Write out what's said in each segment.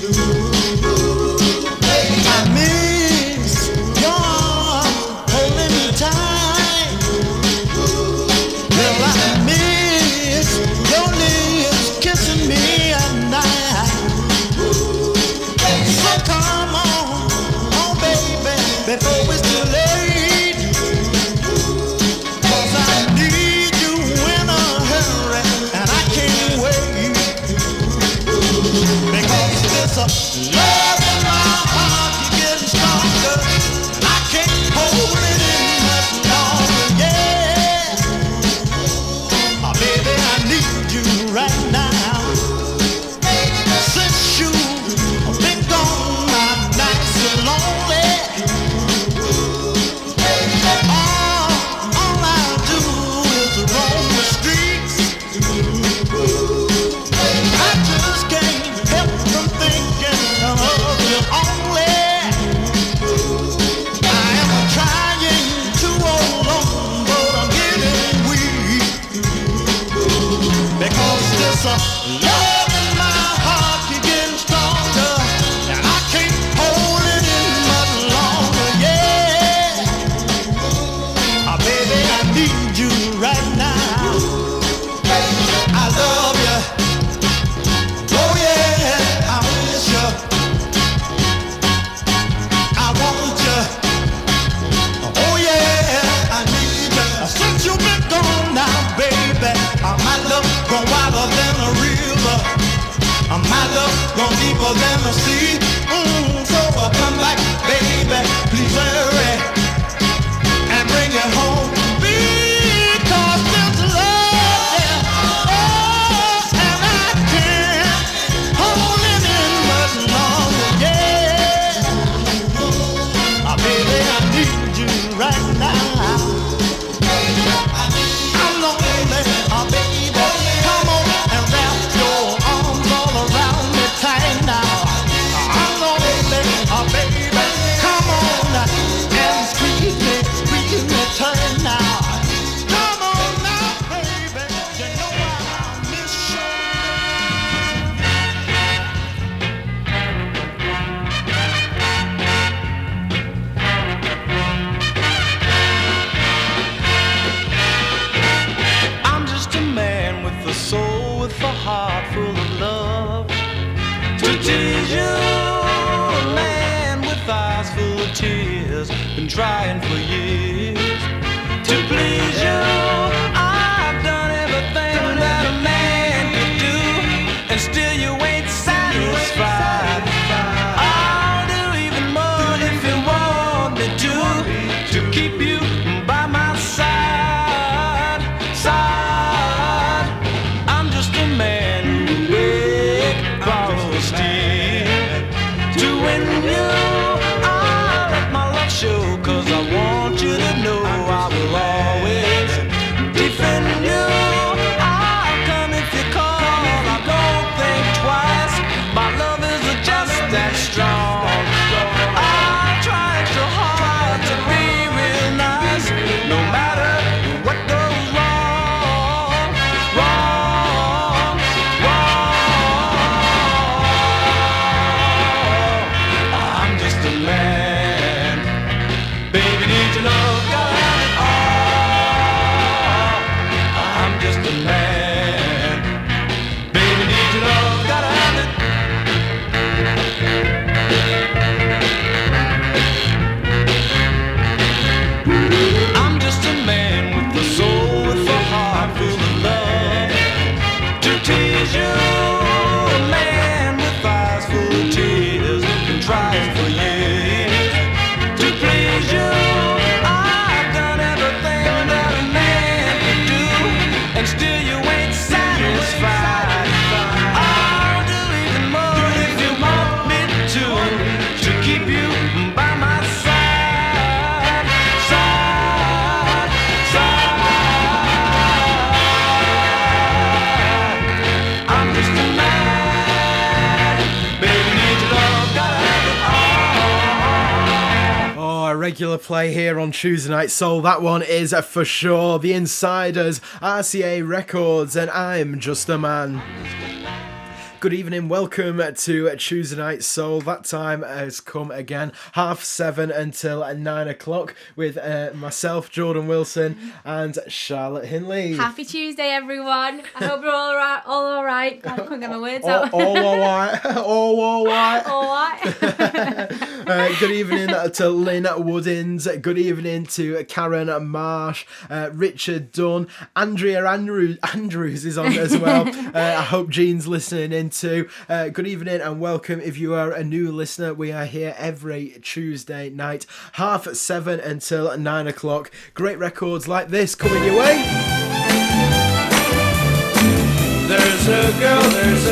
I miss your arms holding me tight. Well, I miss your lips kissing me at night. So come on, baby, before it's too late. 'Cause I need you in a hurry, and I can't wait. Because there's a love in my heart, you're getting stronger. I can't hold it in much longer, yeah. Oh, baby, I need you right now. Since you've been gone, I'm nice and lonely. All I do is roam the streets. I just can't help from thinking of you only. I am trying to hold on, but I'm getting weak. Because there's a love in my heart, you're getting stronger, and I can't hold it in much longer, yeah. Oh, baby, I need you right now. I love you. Oh, yeah, I miss you. I want you. Oh, yeah, I need you. Since you've been gone now, baby, my love gone wider than a river. My love gone deeper than the sea. So come back, baby, please hurry and bring it home. Because there's love there. Oh, and I can't hold it in much longer, yeah. Oh, baby, I need you right now. I'm lonely, oh, baby. Come on and wrap your arms all around me tight now. I'm lonely, oh, baby. Come on and squeeze me tight now. Come on now, baby. You know I miss you. I'm just a man with a soul, with a heart full of love. To tease you, a man with eyes full of tears, been trying for years to please you. I've done everything that a man could do, and still you ain't satisfied. I'll do even more if you want me to keep you by my side. I'm just a man who beg, borrow, steal to win you. I'll let my love show, 'cause I want you to know I will always defend you. I'll come if you call, I don't think twice. My love is just that strong. I try so hard to be real nice, no matter what goes wrong, wrong, wrong. I'm just a man, baby, need your love, gotta have it all. I'm just a man, baby, need your love, gotta have it. I'm just a man with a soul, with a heart full of love. To tease you, a man with eyes full of tears, been trying for years to please you. I've done everything that a man could do, and still you ain't satisfied. I'll do even more if you want me to keep you by my side, side, side. I'm just a man, baby, need your love, gotta have it all. Oh, a regular play here on Tuesday Night Soul. That one is for sure The Insiders, RCA Records, and I'm Just a Man. Good evening, welcome to Tuesday Night Soul. That time has come again, 7:30 until 9 o'clock with myself, Jordan Wilson, and Charlotte Hinley. Happy Tuesday, everyone. I hope you're all right. All right. God, I couldn't get my words out. All right. All right. All right. Good evening to Lynn Woodins. Good evening to Karen Marsh, Richard Dunn, Andrea Andrews is on as well. I hope Jean's listening in too. Good evening and welcome. If you are a new listener, we are here every Tuesday night, 7:30 until 9 o'clock. Great records like this coming your way. There's a girl lives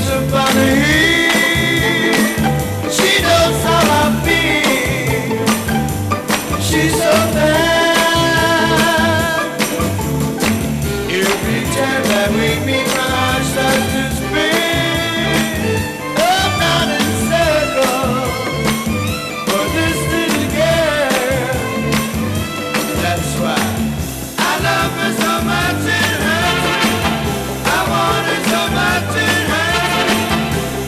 upon a hill. She knows how I feel. She's so bad. Every time that we meet, my heart starts to spin. Up, down, in circles for this little girl. That's why I love her so much. It hurts. I want her so much. It hurts.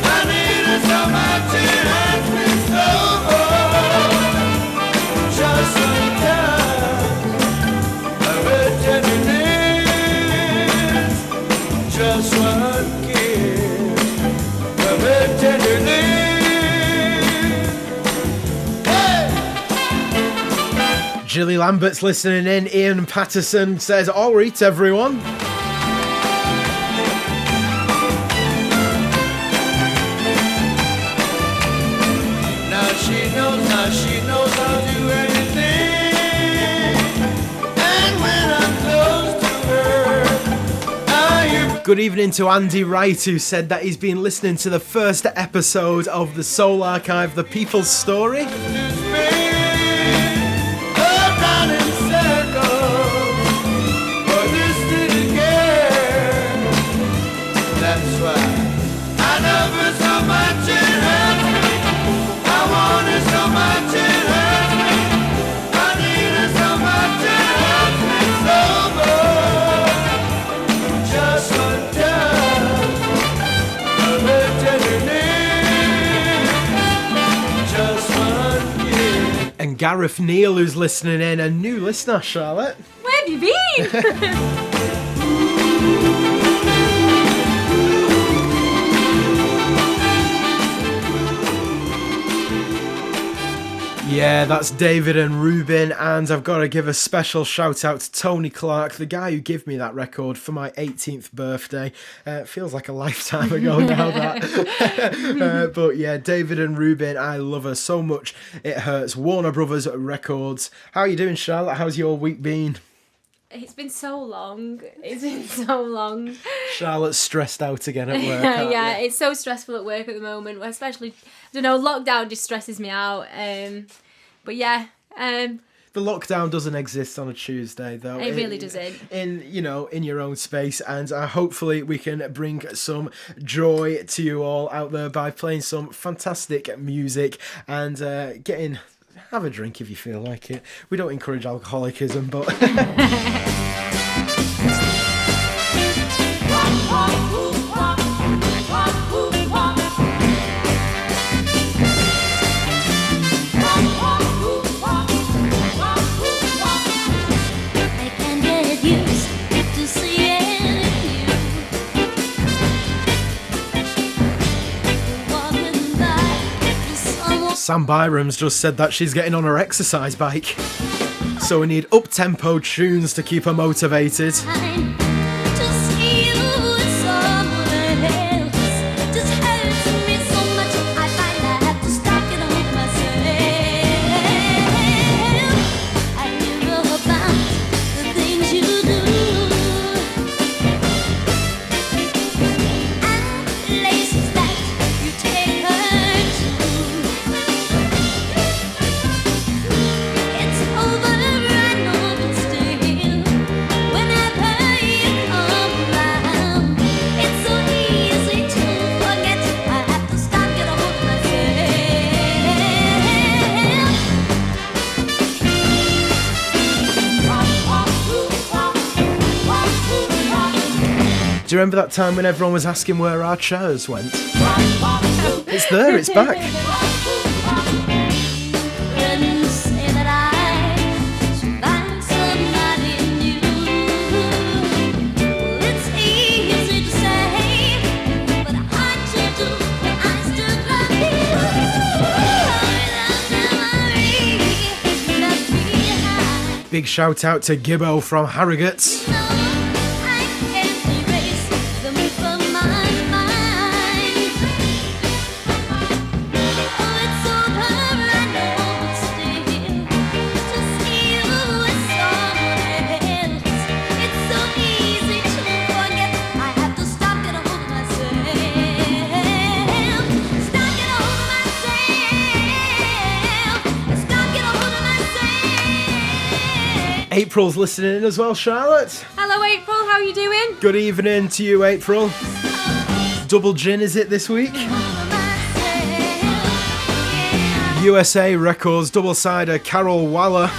I need her so much. It hurts me so. Just sometimes of her tenderness. Just one kiss of her tenderness. Hey! Jilly Lambert's listening in. Ian Patterson says, all right, everyone. Now she knows I'll do anything. And when I'm close to her, I hear Good evening to Andy Wright, who said that he's been listening to the first episode of the Soul Archive, The People's Story. to spin around in circles for this little girl. That's why I love her so much it hurts me. I want her so much it hurts me. I need her so much it hurts me so much. Just one touch of her tenderness. Just one kiss. And Gareth Neal, who's listening in, a new listener, Charlotte. Where have you been? Yeah, that's David and Ruben, and I've got to give a special shout out to Tony Clark, the guy who gave me that record for my 18th birthday. Feels like a lifetime ago now, that. But yeah, David and Ruben, I love her so much. It hurts. Warner Brothers Records. How are you doing, Charlotte? How's your week been? It's been so long. It's been so long. Charlotte's stressed out again at work. Yeah, it's so stressful at work at the moment. Especially, I don't know, lockdown just stresses me out. But yeah, The lockdown doesn't exist on a Tuesday, though. it really doesn't. In your own space, and hopefully we can bring some joy to you all out there by playing some fantastic music and have a drink if you feel like it. We don't encourage alcoholicism, but I can get used to seeing you walking by someone. Sam Byram's just said that she's getting on her exercise bike. So we need up-tempo tunes to keep her motivated. To see you with someone else just hurts me so much. I find I have to stop getting with myself. I hear about the things you do and places that you take her to. It's over, I know, but still, whenever you Do you remember that time when everyone was asking where our chairs went? It's there, it's back. Couldn't say that I should find somebody new. Well, it's easy to say, but hard to do when I still love you. Without memory left behind. Big shout out to Gibbo from Harrogate. No, I can't erase them from my mind. Oh, it's over, I know, but still, to see you with someone else, it's so easy to forget. I have to stop, get a hold of myself. Stop, get a hold of myself. Stop, get a hold of myself. April's listening in as well, Charlotte. Hello, April. How are you doing? Good evening to you, April. Double gin, is it this week? USA Records, double cider, Carol Waller.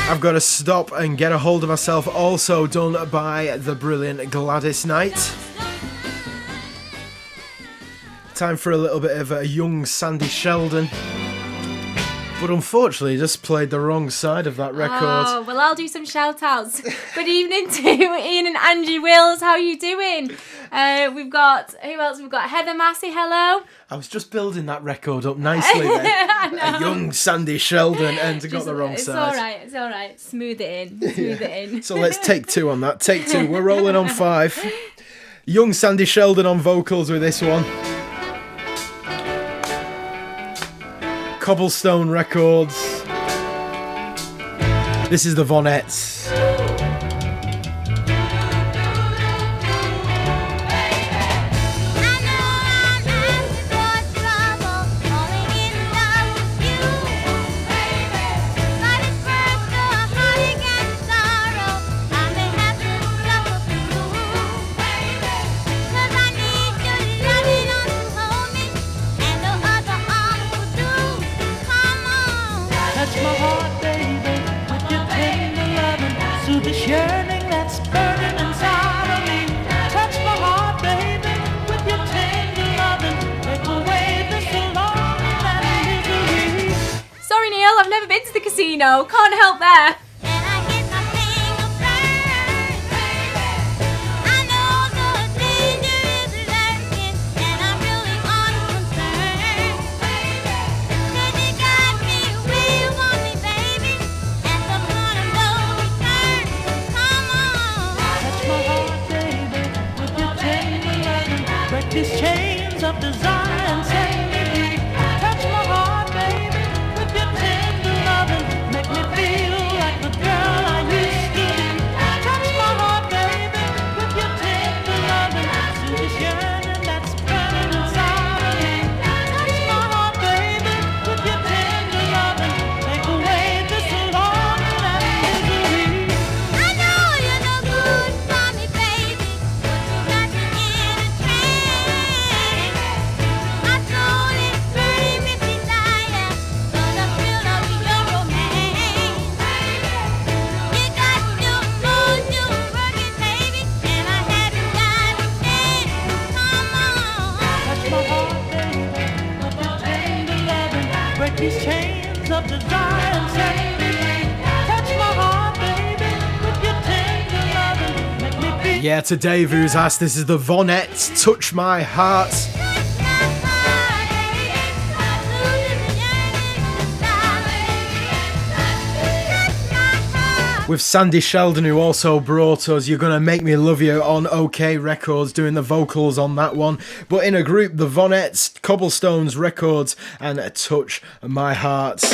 I've got to stop and get a hold of myself, also done by the brilliant Gladys Knight. Time for a little bit of a young Sandy Sheldon. But unfortunately, just played the wrong side of that record. Oh, well, I'll do some shout outs. Good evening to Ian and Angie Wills. How are you doing? We've got, who else? We've got Heather Massey. Hello. I was just building that record up nicely then. I know. A young Sandy Sheldon and got the wrong It's side. all right. It's all right. Smooth it in. Smooth it in. So let's take two on that. Take two. We're rolling on 5. Young Sandy Sheldon on vocals with this one. Cobblestone Records. This is the Vonettes. Touch my heart, baby, with your tender loving. Soothe this yearning that's burning inside of me. Touch my heart, baby, with your tender loving. Take away this longing and misery. Sorry, Neil. I've never been to the casino. Can't help there. Touch my heart, baby, with your tender loving. Break these chains of desire and set me free. Touch my heart, baby, with your tender loving. Make me feel like the girl I used to be. Touch my heart, baby, with your tender loving. Soothe this yearning that's burning inside of me. Touch my heart, baby, with your tender loving. Take away this longing and misery. Touch my heart, baby, with your tender loving. Break these chains of desire and set me free. Touch my heart, baby, with your tender loving. Make me feel. Yeah, to Dave who's asked, this is the Vonettes, Touch My Heart. With Sandy Sheldon, who also brought us You're Gonna Make Me Love You on OK Records, doing the vocals on that one. But in a group, the Vonettes, Cobblestones Records, and Touch My Heart. The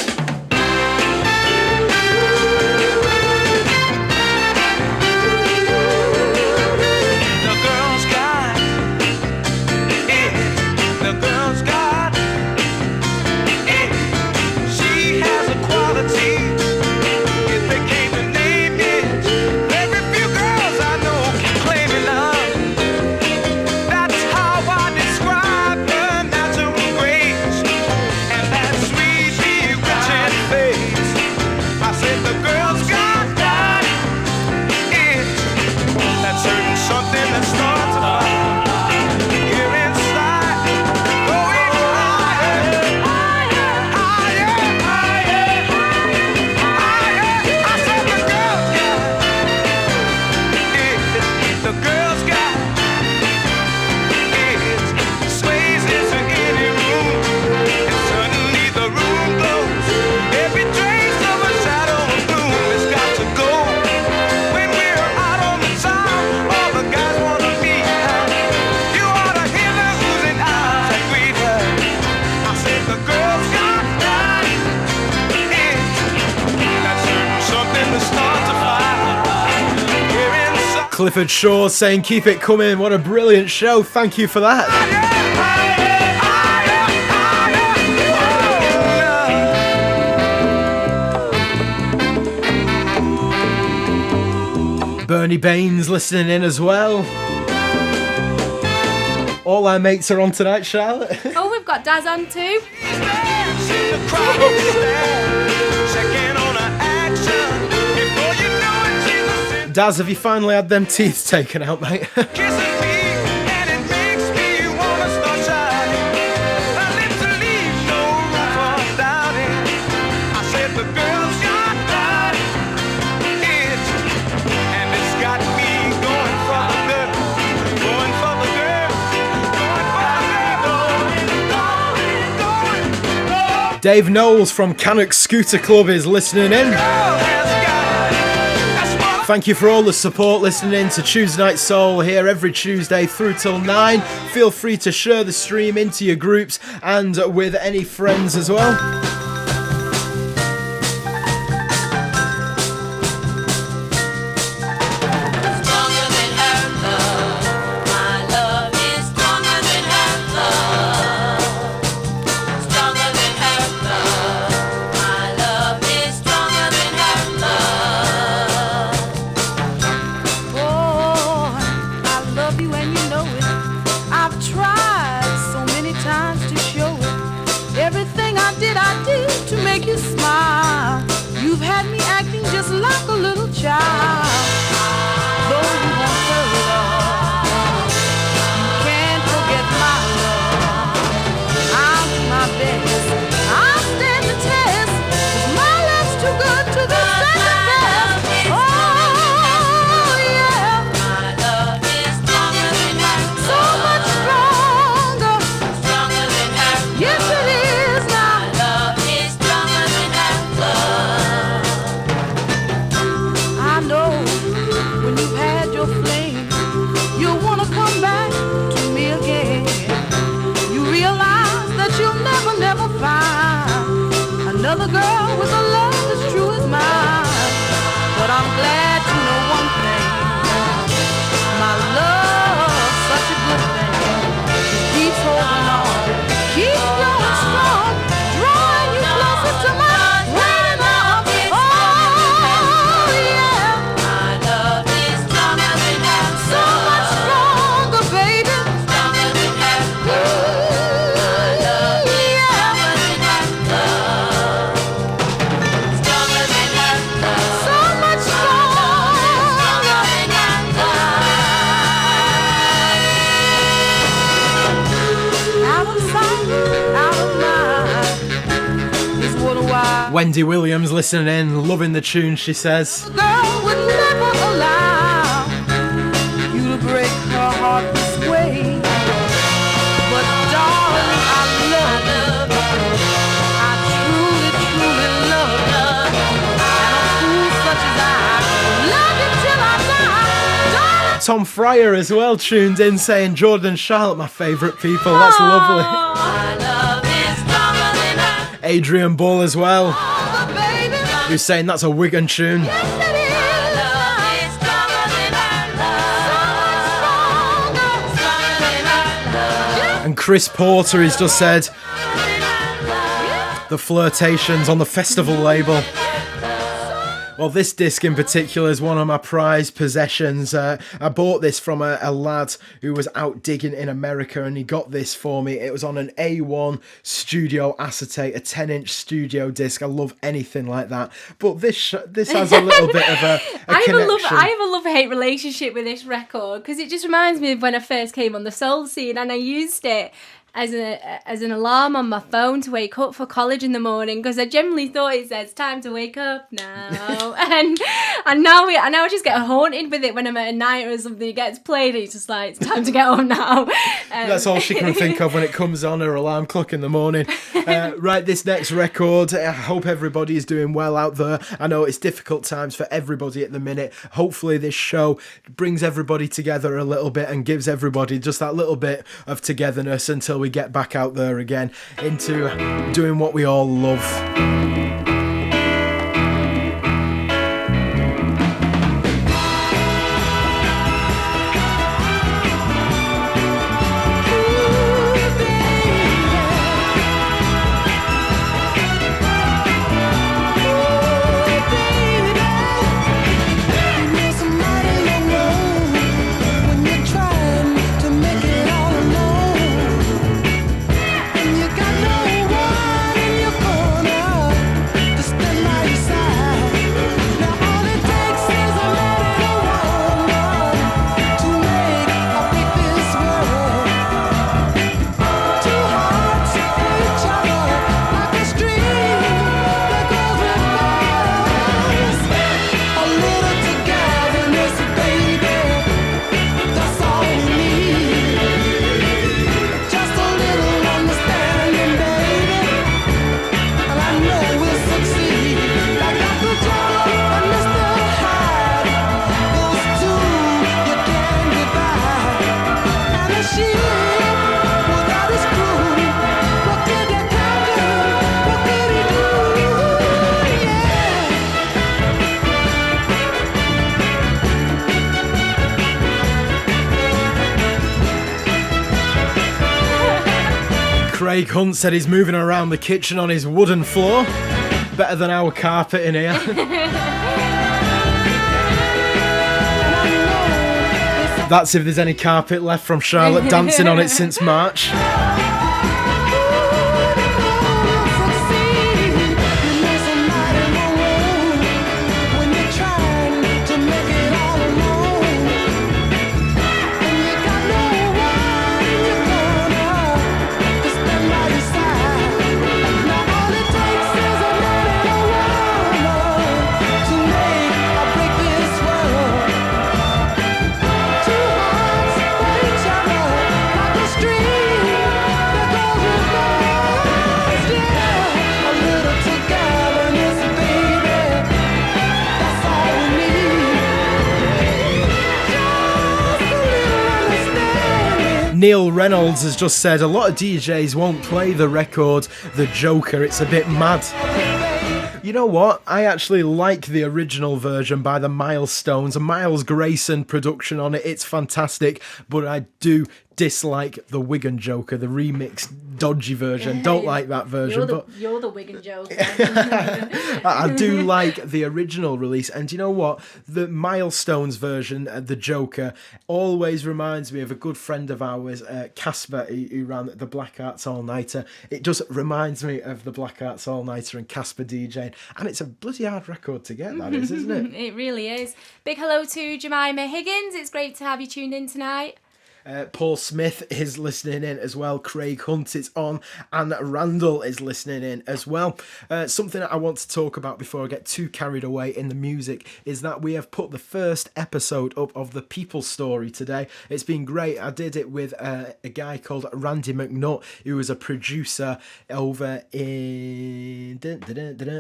girl's got, the girl's got, she has a quality. If they came to name it, every few girls I know keep claiming her. That's how I describe her natural grace and that sweet bewitching Clifford Shaw saying, keep it coming. What a brilliant show. Thank you for that. Bernie Baines listening in as well. All our mates are on tonight, Charlotte. Oh, we've got Daz on too. Daz, have you finally had them teeth taken out, mate? Dave Knowles from Cannock Scooter Club is listening in. Thank you for all the support listening in to Tuesday Night Soul here every Tuesday through till 9. Feel free to share the stream into your groups and with any friends as well. Wendy Williams listening in, loving the tune, she says. Girl would never allow you to break her heart this way. But darling, I love you. I truly, truly love you. And a fool such as I love you till I die. Darling. Tom Fryer as well tuned in saying Jordan and Charlotte, my favourite people. That's lovely. My love is stronger than I. Adrian Bull as well, who's saying that's a Wigan tune. And Chris Porter has just said the Flirtations on the Festival label. Well, this disc in particular is one of my prized possessions. I bought this from a lad who was out digging in America, and he got this for me. It was on an A1 studio acetate, a 10-inch studio disc. I love anything like that. But this has a little bit of a connection. I have a love-hate relationship with this record because it just reminds me of when I first came on the soul scene, and I used it as an alarm on my phone to wake up for college in the morning, because I generally thought it says time to wake up now. and now I just get haunted with it when I'm at a night or something. It gets played and it's just like, it's time to get up now. That's all she can think of when it comes on her alarm clock in the morning. Right, this next record, I hope everybody is doing well out there. I know it's difficult times for everybody at the minute. Hopefully this show brings everybody together a little bit and gives everybody just that little bit of togetherness until we get back out there again into doing what we all love. Craig Hunt said he's moving around the kitchen on his wooden floor. Better than our carpet in here. That's if there's any carpet left from Charlotte dancing on it since March. Neil Reynolds has just said a lot of DJs won't play the record The Joker, it's a bit mad. You know what? I actually like the original version by the Milestones, a Miles Grayson production on it. It's fantastic, but I do dislike the Wigan Joker, the remixed dodgy version. Don't like that version. You're the Wigan Joker. I do like the original release, and you know what? The Milestones version, the Joker, always reminds me of a good friend of ours, Casper, who ran the Black Arts All Nighter. It just reminds me of the Black Arts All Nighter and Casper DJing, and it's a bloody hard record to get, that is, isn't it? It really is. Big hello to Jemima Higgins. It's great to have you tuned in tonight. Paul Smith is listening in as well. Craig Hunt is on, and Randall is listening in as well. Something that I want to talk about before I get too carried away in the music is that we have put the first episode up of The People Story today. It's been great. I did it with a guy called Randy McNutt, who was a producer over in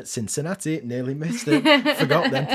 Cincinnati. Nearly missed it. Forgot them.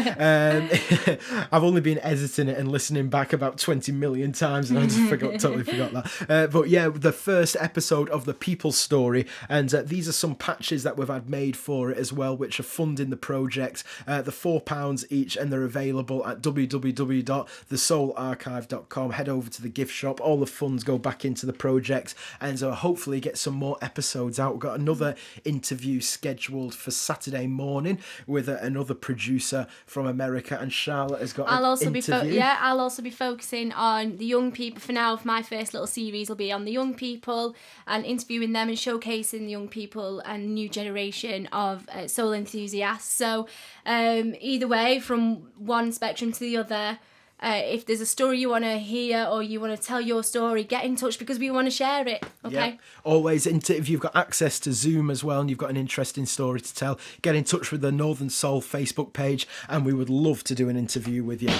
I've only been editing it and listening back about 20 million times, and I just totally forgot that. But yeah, the first episode of The People Story, and these are some patches that we've had made for it as well, which are funding the project. They're £4 each, and they're available at www.thesoularchive.com. Head over to the gift shop. All the funds go back into the project, and hopefully get some more episodes out. We've got another interview scheduled for Saturday morning with another producer from America, and Charlotte has got I'll interview. I'll also be focusing on the young people for now. My first little series will be on the young people and interviewing them and showcasing the young people and new generation of soul enthusiasts. So either way, from one spectrum to the other, if there's a story you want to hear or you want to tell your story, get in touch because we want to share it. Okay. Yeah. Always, if you've got access to Zoom as well and you've got an interesting story to tell, get in touch with the Northern Soul Facebook page, and we would love to do an interview with you.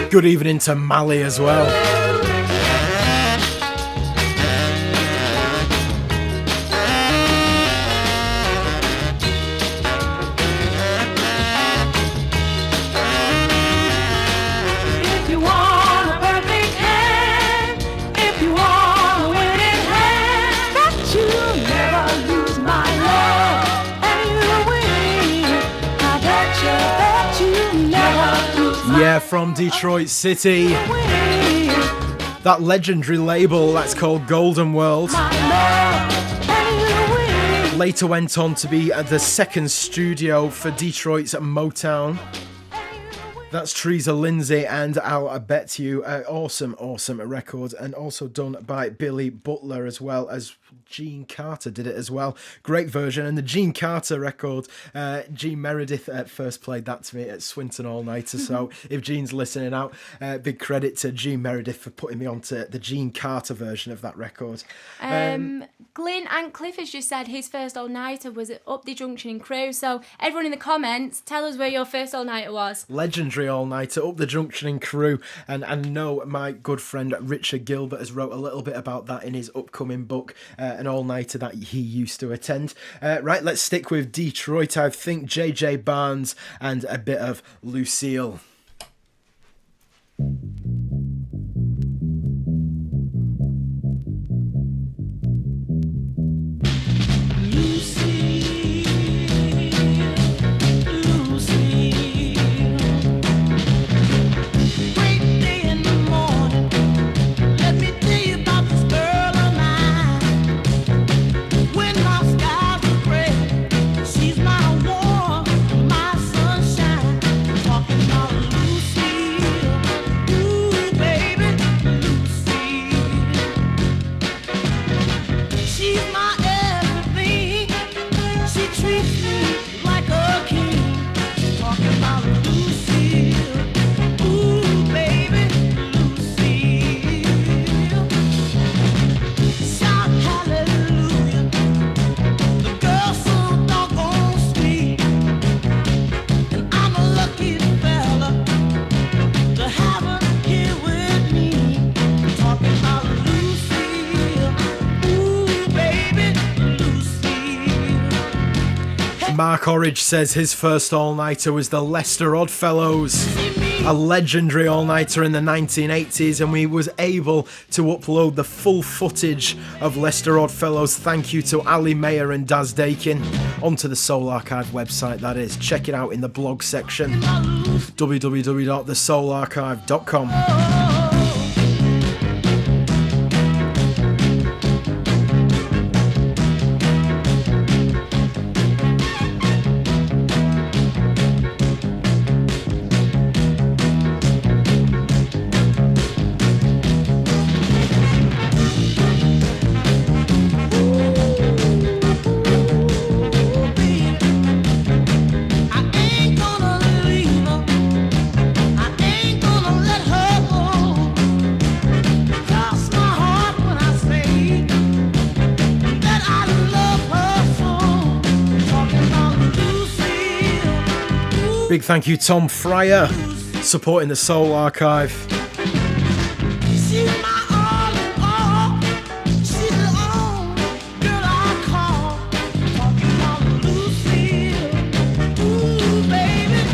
Good evening to Mally as well. from Detroit City. That legendary label that's called Golden World. Later went on to be the second studio for Detroit's Motown. That's Teresa Lindsay and I'll Bet You. Awesome record, and also done by Billy Butler as well as Gene Carter did it as well. Great version. And the Gene Carter record, Gene Meredith first played that to me at Swinton All Nighter. So if Gene's listening out, big credit to Gene Meredith for putting me onto the Gene Carter version of that record. Glyn Antcliffe has just said his first all-nighter was at Up the Junction in Crewe. So everyone in the comments, tell us where your first all-nighter was. Legendary all-nighter, Up the Junction in Crewe. And I know my good friend Richard Gilbert has wrote a little bit about that in his upcoming book, an all-nighter that he used to attend. Right, let's stick with Detroit. I think J.J. Barnes and a bit of Lucille. Mark Orridge says his first all-nighter was the Lester Oddfellows, a legendary all-nighter in the 1980s, and we was able to upload the full footage of Lester Oddfellows, thank you to Ali Mayer and Daz Dakin, onto the Soul Archive website, that is. Check it out in the blog section, www.thesoularchive.com. Big thank you, Tom Fryer, supporting the Soul Archive.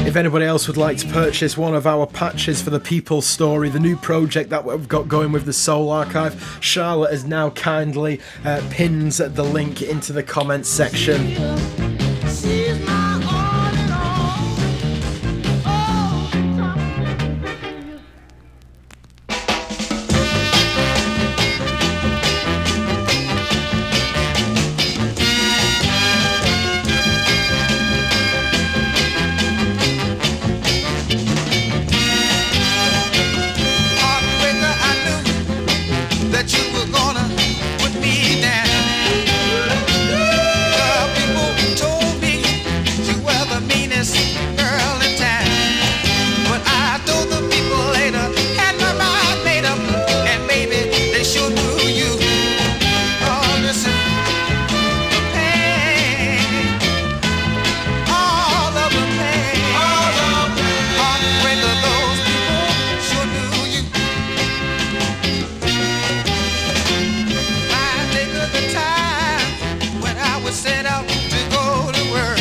If anybody else would like to purchase one of our patches for the People's Story, the new project that we've got going with the Soul Archive, Charlotte has now kindly pinned the link into the comments section. Set out to go to work.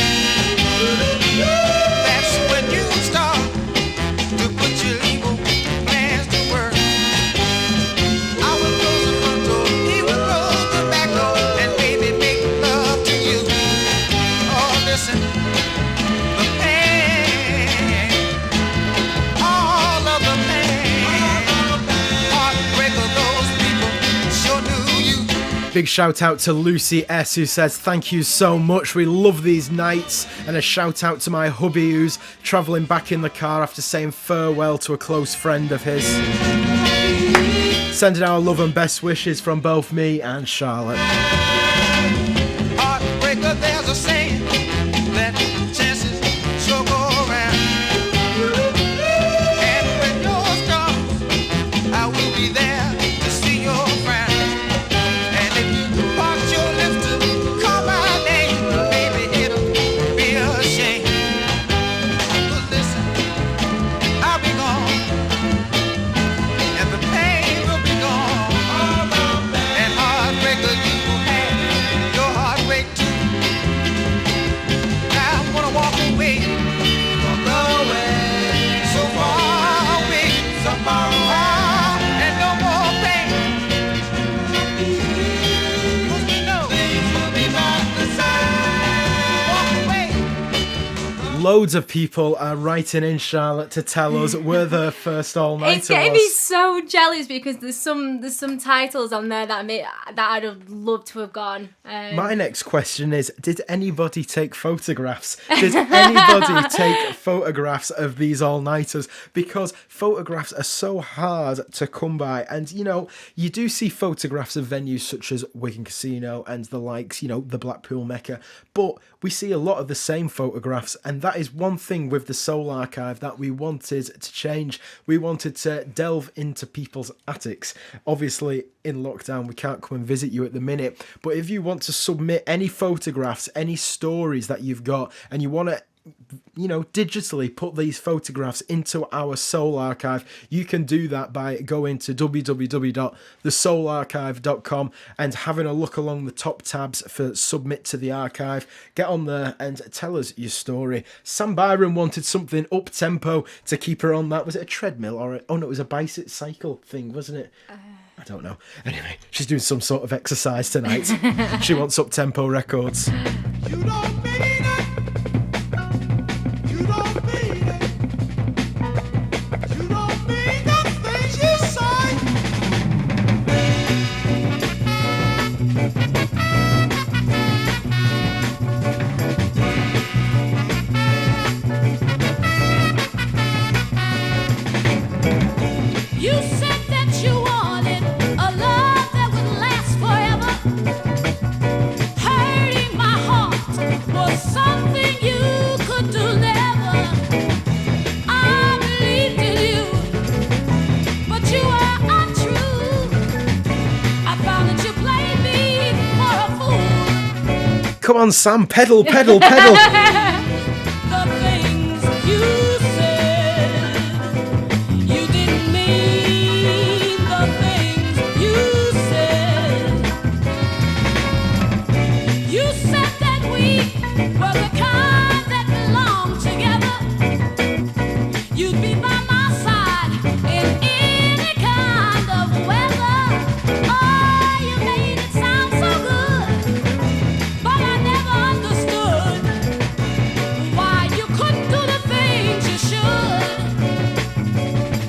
Big shout out to Lucy S, who says, thank you so much, we love these nights. And a shout out to my hubby, who's travelling back in the car after saying farewell to a close friend of his. Sending our love and best wishes from both me and Charlotte. Heartbreaker, there's a saying that chances sure go around. And when yours comes, I will be there to see your frown. And if you part your lips to call my name, baby, it'll be a shame. But listen, I'll be gone, and the pain will be gone. And heartbreaker, you will have your heartbreak too. I wanna walk away, so far away, and no more pain. 'Cause we know things will be by the side. Walk away. Loads of people are writing in, Charlotte, to tell us we're the first all-nighter It's getting me was. so jealous because there's some titles on there that I'd have loved to have gone. My next question is, did anybody take photographs? Did anybody take photographs of these all-nighters? Because photographs are so hard to come by. And, you know, you do see photographs of venues such as Wigan Casino and the likes, you know, the Blackpool Mecca. But we see a lot of the same photographs. And that is one thing with the Soul Archive that we wanted to change. We wanted to delve into people's attics. Obviously, in lockdown, we can't come and visit you at the minute. But if you want to submit any photographs, any stories that you've got, and you want to, you know, digitally put these photographs into our Soul Archive, you can do that by going to www.thesoularchive.com and having a look along the top tabs for submit to the archive. Get on there and tell us your story. Sam Byron wanted something up tempo to keep her on that. Was it a treadmill or no, it was a bicycle thing, wasn't it? I don't know. Anyway, she's doing some sort of exercise tonight. She wants up tempo records. You don't mean it. You don't mean it. You don't mean the things you say. You said that you wanted a love that would last forever. Hurting my heart was something you could deliver. I believed in you, but you were untrue. I found that you played me for a fool. Come on, Sam, pedal, pedal, pedal. The things you said, you didn't mean the things you said. You said that we were the kind that belonged together. You'd be by my side in any kind of weather. Oh, you made it sound so good, but I never understood why you couldn't do the things you should.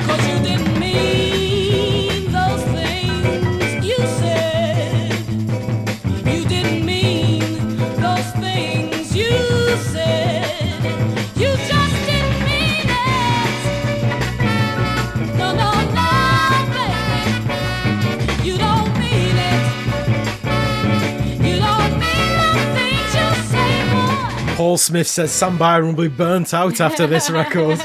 'Cause you didn't mean those things you said. You didn't mean those things you said. You just didn't mean it. No, no, no, baby. You don't mean it. You don't mean the things you say, boy. Paul Smith says Sam Byron will be burnt out after this record.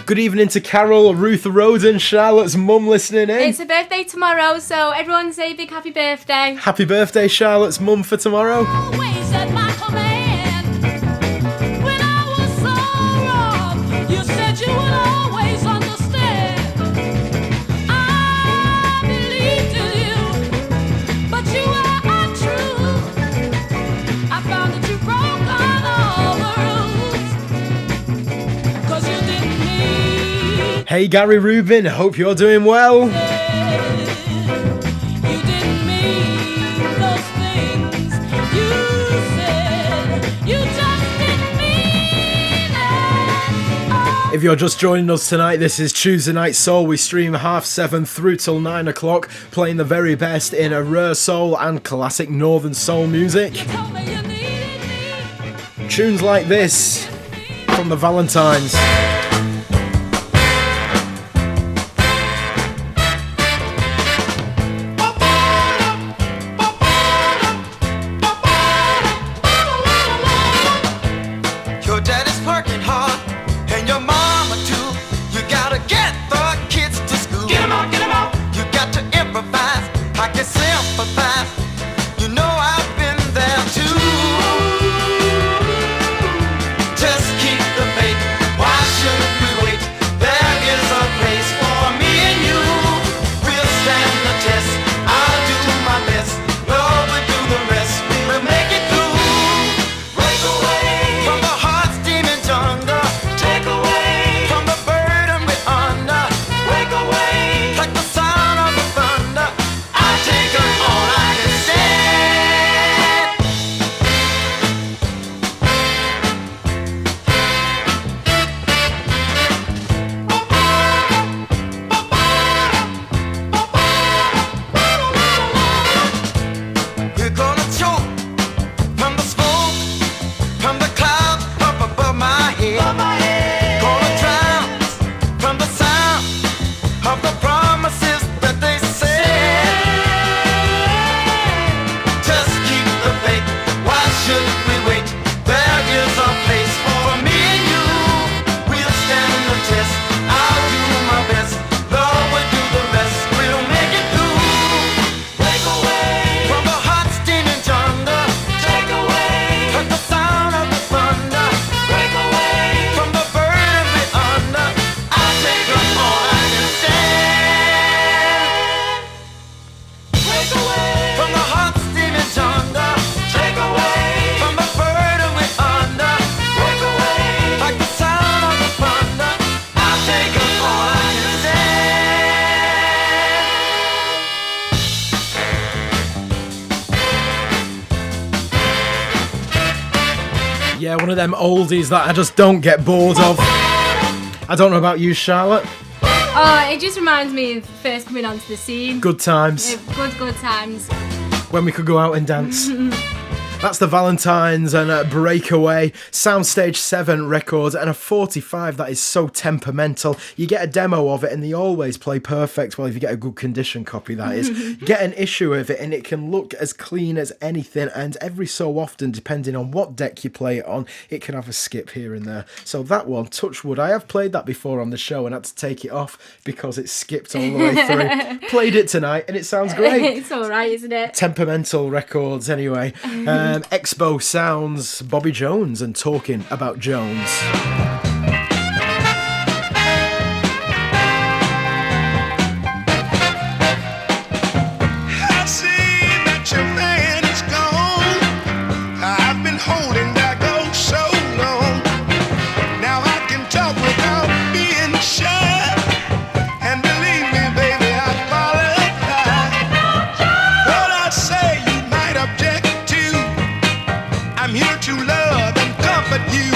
Good evening to Carol, Ruth Roden, Charlotte's mum listening in. It's her birthday tomorrow, so everyone say a big happy birthday. Happy birthday, Charlotte's mum, for tomorrow. Always at my command. When I was so wrong, you said you would always understand. I believed in you, but you were untrue. I found that you broke all the rules. 'Cause you didn't mean Hey, Gary Rubin, hope you're doing well. it. You didn't mean those things you said. You just didn't mean it. Oh, If you're just joining us tonight, this is Tuesday Night Soul. We stream 7:30 through till 9 o'clock, playing the very best in a rare soul and classic northern soul music. Tunes like this from the Valentines. Your daddy's working hard, and your mama too. You gotta get the kids to school. Get 'em out, get 'em out. You got to improvise, I can sympathize. You know I've been there too. Just keep the faith, why should we wait? There is a place for me and you. We'll stand the test, I'll do my best. Lord will do the rest, we'll make it through. Break away from the heart steaming jungle. Take away from the burden we're under. Break away like the sound of the thunder. I take on all I can stand. We're gonna choke from the smoke, from the clouds up above my head. Gonna drown from the sound of the promises that they said. Just keep the faith, why should we wait? There is a place for me and you. We'll stand the test, I'll do my best. Lord will do the rest, we'll make it through. Break away from the hot steaming jungle. Take away from the sound of the thunder. Break away from the burden we're under. I'll take on all I can stand. Break away from the hot steaming jungle. Take away from the burden we're under. Break away like the sound of the thunder. I'll take on all I can stand. Yeah, one of them oldies that I just don't get bored of. I don't know about you, Charlotte. Oh, it just reminds me of first coming onto the scene. Good times Good times. when we could go out and dance. That's the Valentines and Breakaway, Soundstage 7 records, and a 45 that is so temperamental. You get a demo of it and they always play perfect. Well, if you get a good condition copy, that is. You get an issue of it and it can look as clean as anything, and every so often, depending on what deck you play it on, it can have a skip here and there. So that one, Touchwood, I have played that before on the show and had to take it off because it skipped all the way through. Played it tonight and it sounds great. It's alright, isn't it? Temperamental records anyway. Expo Sounds, Bobby Jones, and Talking About Jones. I see that your man is gone. I've been holding back oh so long. Now I can talk without being shy. And believe me, baby, I qualify. What I say you might object to. I'm here to love and comfort you.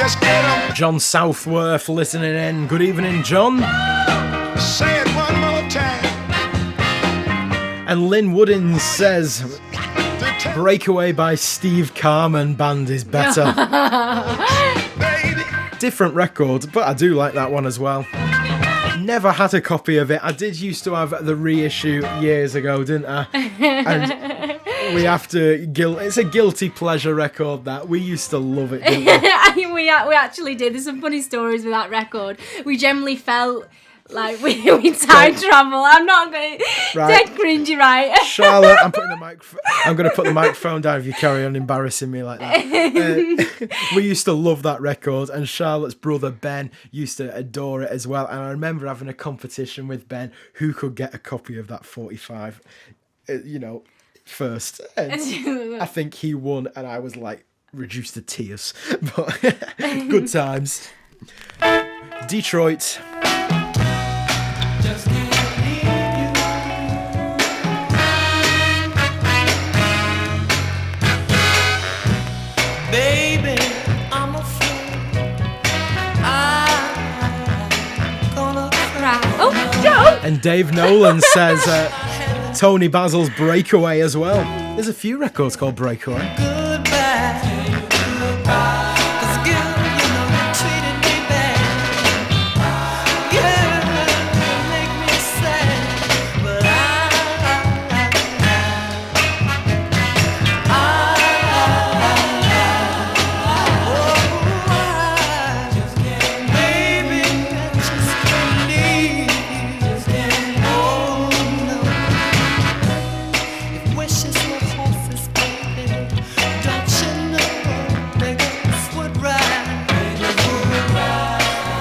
Let's get 'em. John Southworth listening in. Good evening, John. Say it one more time. And Lynn Woodins says, The time, Breakaway by Steve Carman band is better. baby. Different record, but I do like that one as well. Never had a copy of it. I did used to have the reissue years ago, didn't I? And we have to it's a guilty pleasure record that we used to love it, didn't we? we actually did. There's some funny stories with that record. We generally felt like we time travel. I'm not going Right. dead cringy, right? Charlotte, I'm going to put the microphone down if you carry on embarrassing me like that. We used to love that record, and Charlotte's brother Ben used to adore it as well. And I remember having a competition with Ben who could get a copy of that 45, first. And I think he won, and I was like reduced to tears. But good times. Detroit. Baby, I'm afraid I'm gonna Right. Oh, Joe! And Dave Nolan says Tony Basil's Breakaway as well. There's a few records called Breakaway. goodbye. 'Cause girl, you know you treated me bad. Girl, you make me sad. But baby, I just can't leave. Oh no. If wishes were horses, baby, don't you know niggas would ride?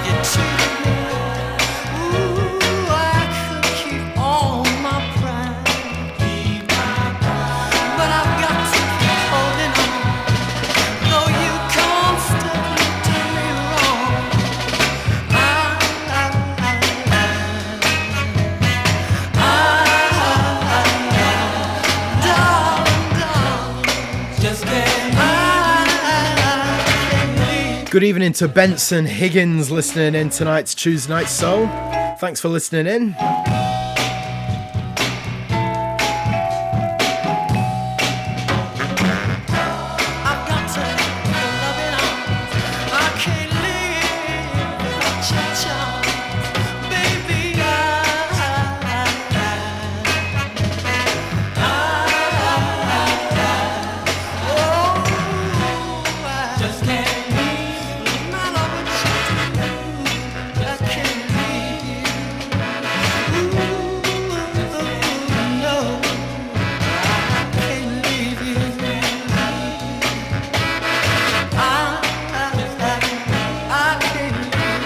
You treated me, ooh, I could keep all my pride. But I've got to keep holding on, though you constantly do me wrong. Good evening to Benson Higgins listening in tonight's Tuesday Night Soul. Thanks for listening in. I've got to keep loving on. I can't live without your charms, baby. I just can't leave. No matter what you do, I can't leave. No, I can't leave you.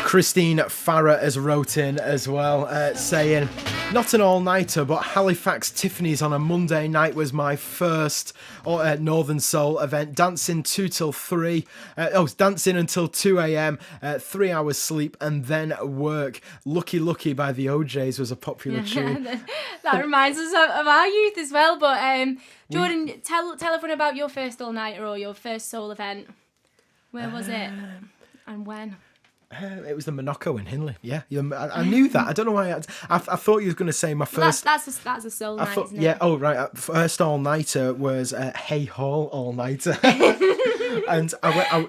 Christine Farrer has wrote in as well, saying, not an all-nighter, but Halifax Tiffany's on a Monday night was my first Northern Soul event. Dancing 2 till 3. Dancing until 2 a.m. 3 hours sleep and then work. Lucky Lucky by the OJs was a popular tune. That reminds us of our youth as well. But Jordan, tell everyone about your first all-nighter or your first soul event. Where was it and when? It was the Monaco in Hindley. Yeah, I knew that. I don't know why. I thought you was going to say my first. That's a soul night, isn't it? Yeah. Oh right. First all nighter was Hay Hall all nighter, and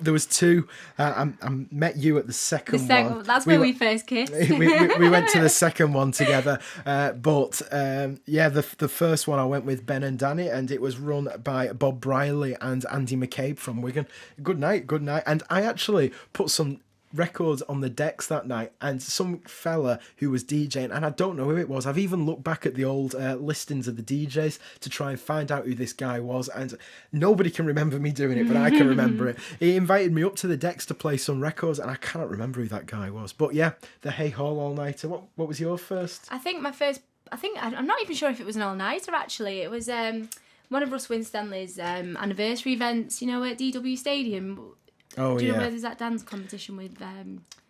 there was two. I met you at the second one. That's where we first kissed. we went to the second one together, but the first one I went with Ben and Danny, and it was run by Bob Briley and Andy McCabe from Wigan. Good night, and I actually put some records on the decks that night, and some fella who was DJing, and I don't know who it was. I've even looked back at the old listings of the DJs to try and find out who this guy was, and nobody can remember me doing it, but I can remember it. He invited me up to the decks to play some records, and I cannot remember who that guy was. But yeah, the Hay Hall all-nighter. What was your first? I'm not even sure if it was an all-nighter, actually. It was one of Russ Winstanley's anniversary events, at DW Stadium. Oh, Do you yeah. know where there's that dance competition with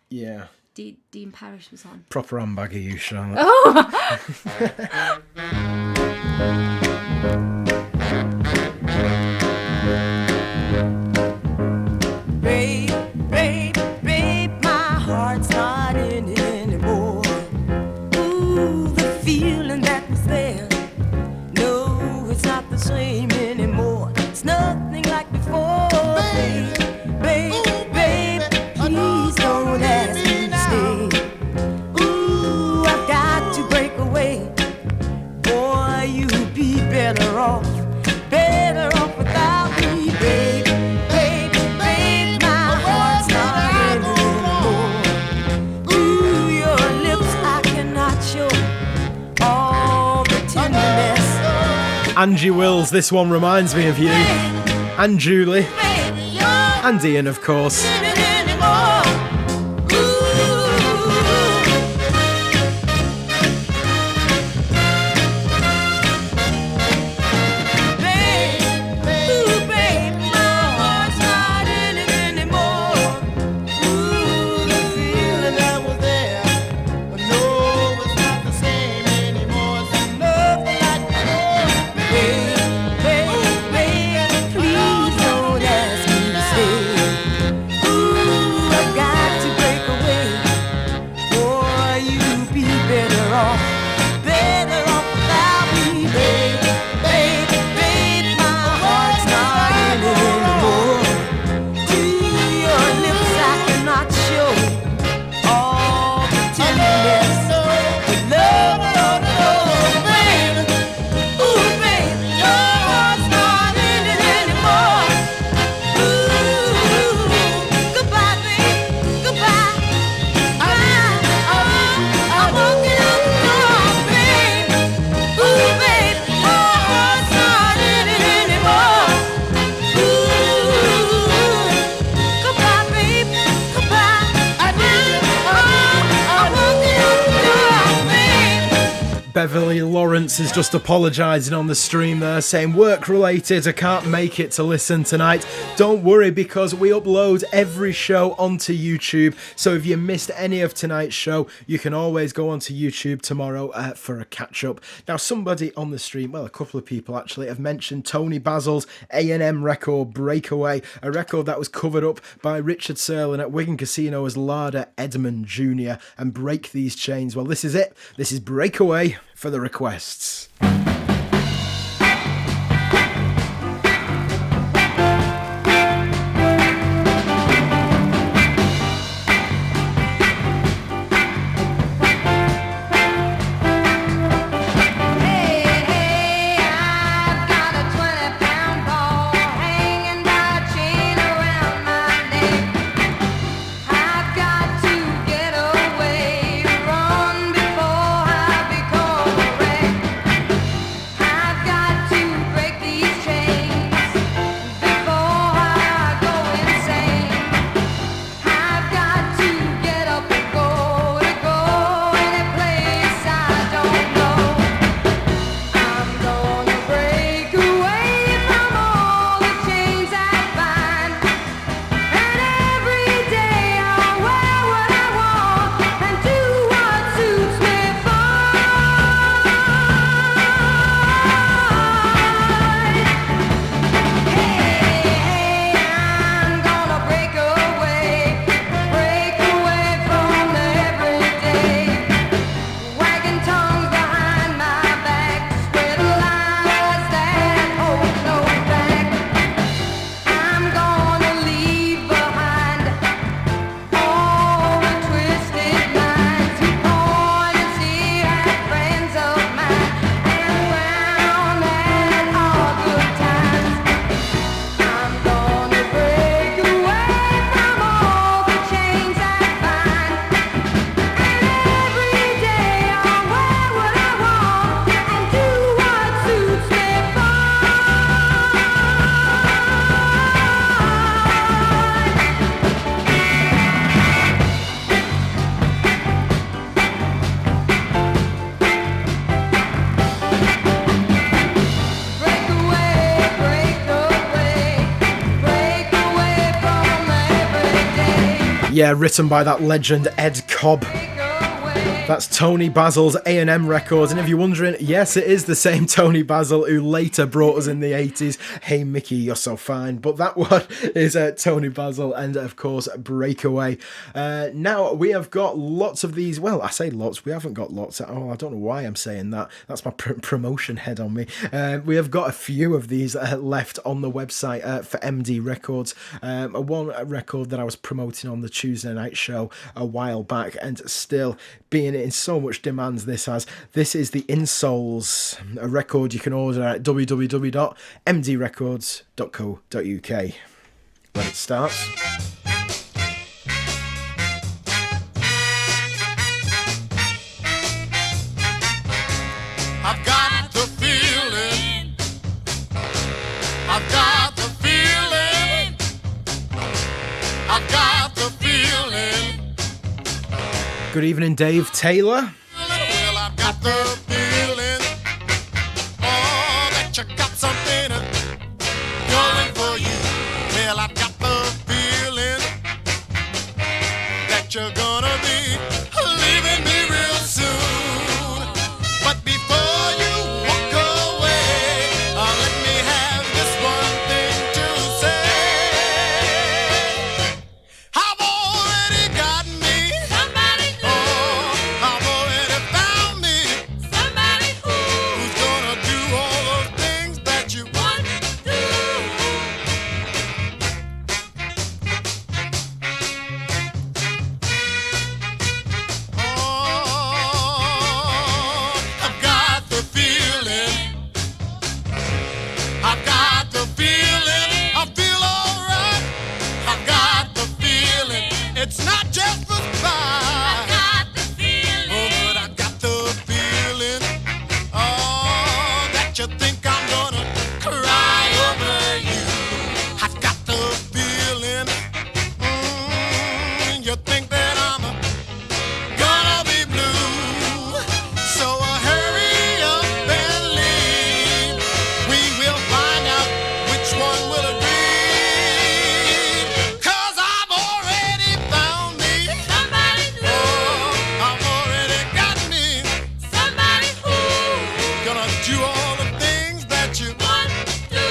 Yeah. Dean Parrish was on? Proper handbag of you, Charlotte. Oh! Baby, Angie Wills, this one reminds me of you. And Julie. And Ian, of course. Beverly Lawrence is just apologising on the stream there, saying work related, I can't make it to listen tonight. Don't worry, because we upload every show onto YouTube, so if you missed any of tonight's show, you can always go onto YouTube tomorrow for a catch up. Now, somebody on the stream, well, a couple of people actually, have mentioned Tony Basil's A&M record Breakaway, a record that was covered up by Richard Serlin at Wigan Casino as Larder Edmund Jr. and Break These Chains. Well, this is it. This is Breakaway for the requests. Yeah, written by that legend Ed Cobb. That's Tony Basil's A&M Records, and if you're wondering, yes, it is the same Tony Basil who later brought us in the 80s, Hey Mickey, You're So Fine, but that one is Tony Basil and, of course, Breakaway. Now, we have got lots of these, well, I say lots, we haven't got lots, oh, I don't know why I'm saying that, that's my promotion head on me. We have got a few of these left on the website for MD Records, one record that I was promoting on the Tuesday night show a while back, and still being in so much demand this has. This is the Insoles, a record you can order at www.mdrecords.co.uk. When it starts. I've got the feeling Good evening, Dave Taylor. Well, I've got the feeling, oh, that you got something going for you. Well, I've got the feeling that you're gonna be leaving me real soon. But before you walk away, let me have this one thing to say. I've already got me somebody new. Oh, I've already found me somebody who's gonna do all those things that you want to do. Oh, I've got the feeling. I've got the feeling. I feel alright. I've got the feeling. It's not just the spine. Oh, but I got the feeling. Oh, that you think I'm gonna cry over you. I've got the feeling. You think that I'm gonna be blue. So hurry up and leave. We will find out which one will agree. 'Cause I've already found me somebody new. Oh, I've already got me somebody who's gonna do all the things that you want to do.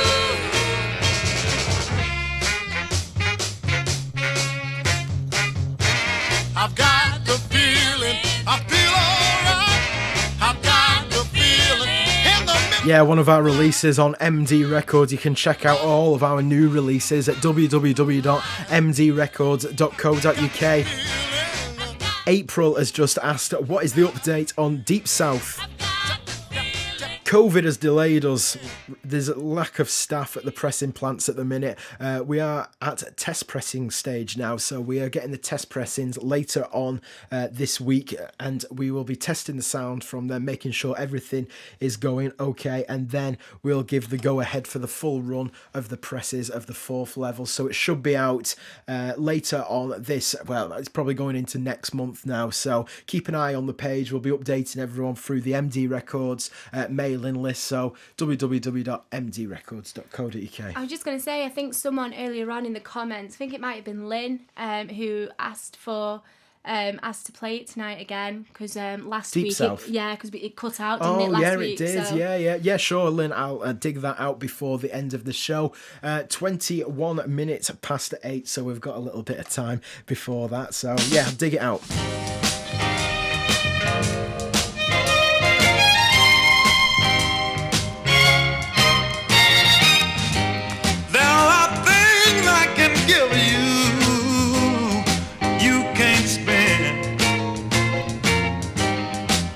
I've got the feeling. I feel alright. I've got the feeling. In the middle. Yeah, one of our releases on MD Records. You can check out all of our new releases at www.mdrecords.co.uk. April has just asked, what is the update on Deep South? COVID has delayed us. There's a lack of staff at the pressing plants at the minute. We are at test pressing stage now, so we are getting the test pressings later on this week, and we will be testing the sound from them, making sure everything is going okay, and then we'll give the go ahead for the full run of the presses of the 4th level. So it should be out later on this, well, it's probably going into next month now, so keep an eye on the page. We'll be updating everyone through the MD Records mailing list, so www.mdrecords.co.uk. I was just going to say, I think someone earlier on in the comments, I think it might have been Lynn, who asked to play it tonight again, because last Deep week, South. because it cut out, didn't it, Oh, last yeah, week? it did. So. Yeah, sure, Lynn. I'll dig that out before the end of the show. 21 minutes past 8, so we've got a little bit of time before that. So, yeah, dig it out. There are things I can give you, you can't spend.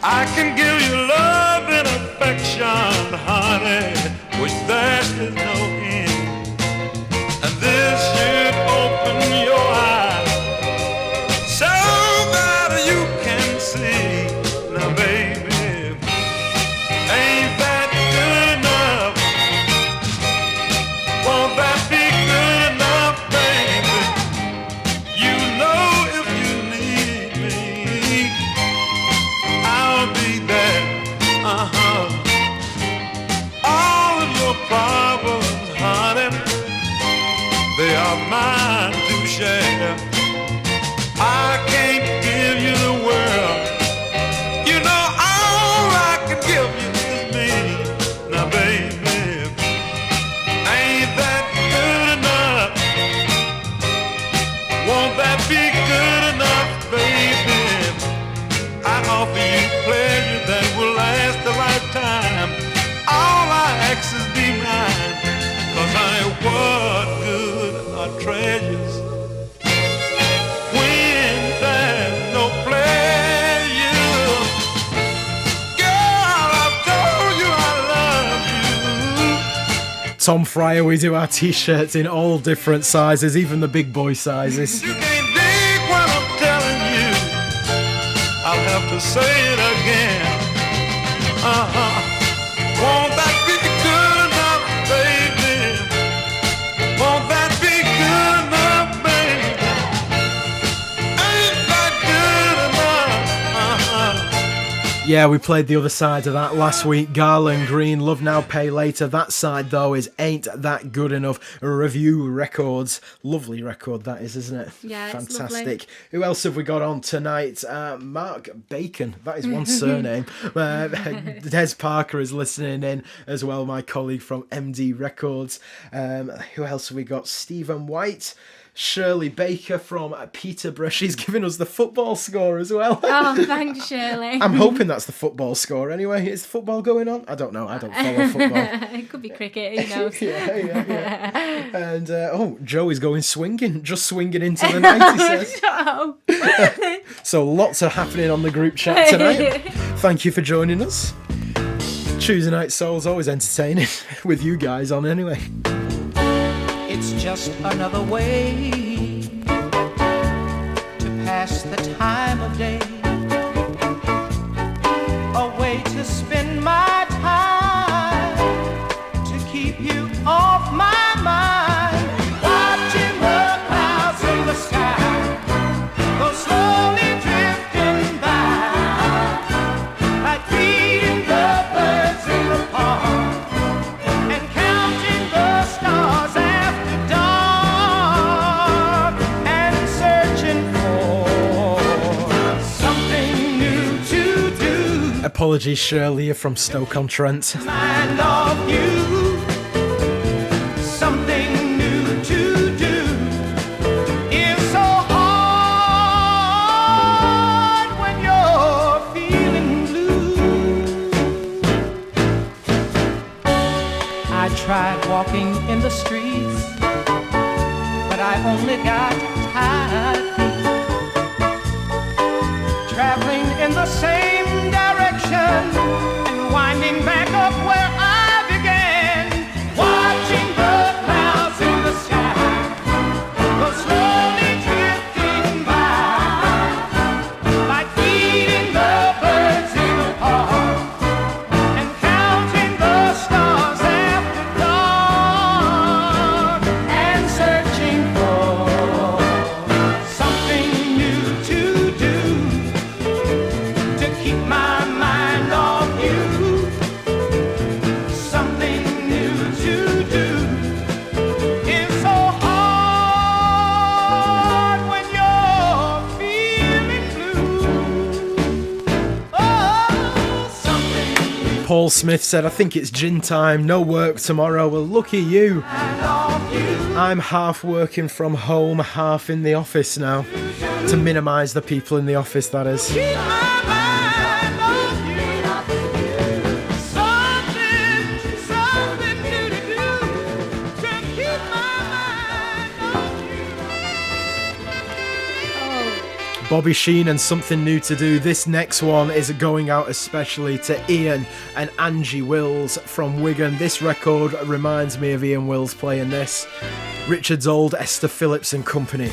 I can give you love and affection, honey, which there is no end. And this should open your eyes so that you can see. Now, baby, ain't that good enough? Won't that be good enough, baby? You know if you need me, I'll be there. All of your problems, honey, they are mine to share. I can't give you the world. You know all I can give you is me. Now, baby, ain't that good enough? Won't that be good enough, baby? I offer you pleasure that will last a lifetime. All I ask is be mine, 'cause honey, what good are treasures when there's no pleasure? Girl, I've told you I love you. Tom Fryer, we do our t-shirts in all different sizes, even the big boy sizes. You can't dig what I'm telling you. I'll have to say it again. Won't that be good enough, baby? Won't that be good enough, baby? Ain't that good enough? Yeah, we played the other side of that last week. Garland Green, Love Now, Pay Later. That side, though, is Ain't That Good Enough. Review Records. Lovely record, that is, isn't it? Yeah, it's fantastic. lovely. Who else have we got on tonight? Mark Bacon. That is one surname. Des Parker is listening in as well, my colleague from MD Records. Who else have we got? Stephen White. Shirley Baker from Peterborough. She's giving us the football score as well. Oh, thanks, Shirley. I'm hoping that's the football score anyway. Is football going on? I don't know. I don't follow football. It could be cricket, who knows? yeah. And Joe is going swinging, just swinging into the night, he says. Shut up. So lots are happening on the group chat tonight. Thank you for joining us. Tuesday Night Soul's always entertaining with you guys on anyway. It's just another way to pass the time of day, a way to spend my time, to keep you off my mind, watching the clouds in the sky go slowly drifting by, like feeding the birds in the park and counting the stars after dark, and searching for something new to do. Apologies, Shirley, you're from Stoke-on-Trent. Mind of you, something new to do is so hard when you're feeling blue. I tried walking in the streets, but I only got tired feet, traveling in the same direction and winding back up where I began, watching the clouds in the sky go slowly drifting by, like feeding the birds in the park and counting the stars after dark, and searching for something new to do, to keep my mind off you, something new to do is so hard when you're feeling blue. Oh, something Paul Smith said, I think it's gin time, no work tomorrow. Well, lucky you. off you. I'm half working from home, half in the office now. To minimise the people in the office, that is. Keep my mind off you. Something new to do, to keep my mind off you. Bobby Sheen and Something New to Do. This next one is going out especially to Ian and Angie Wills from Wigan. This record reminds me of Ian Wills playing this. Richard's old Esther Phillips and Company.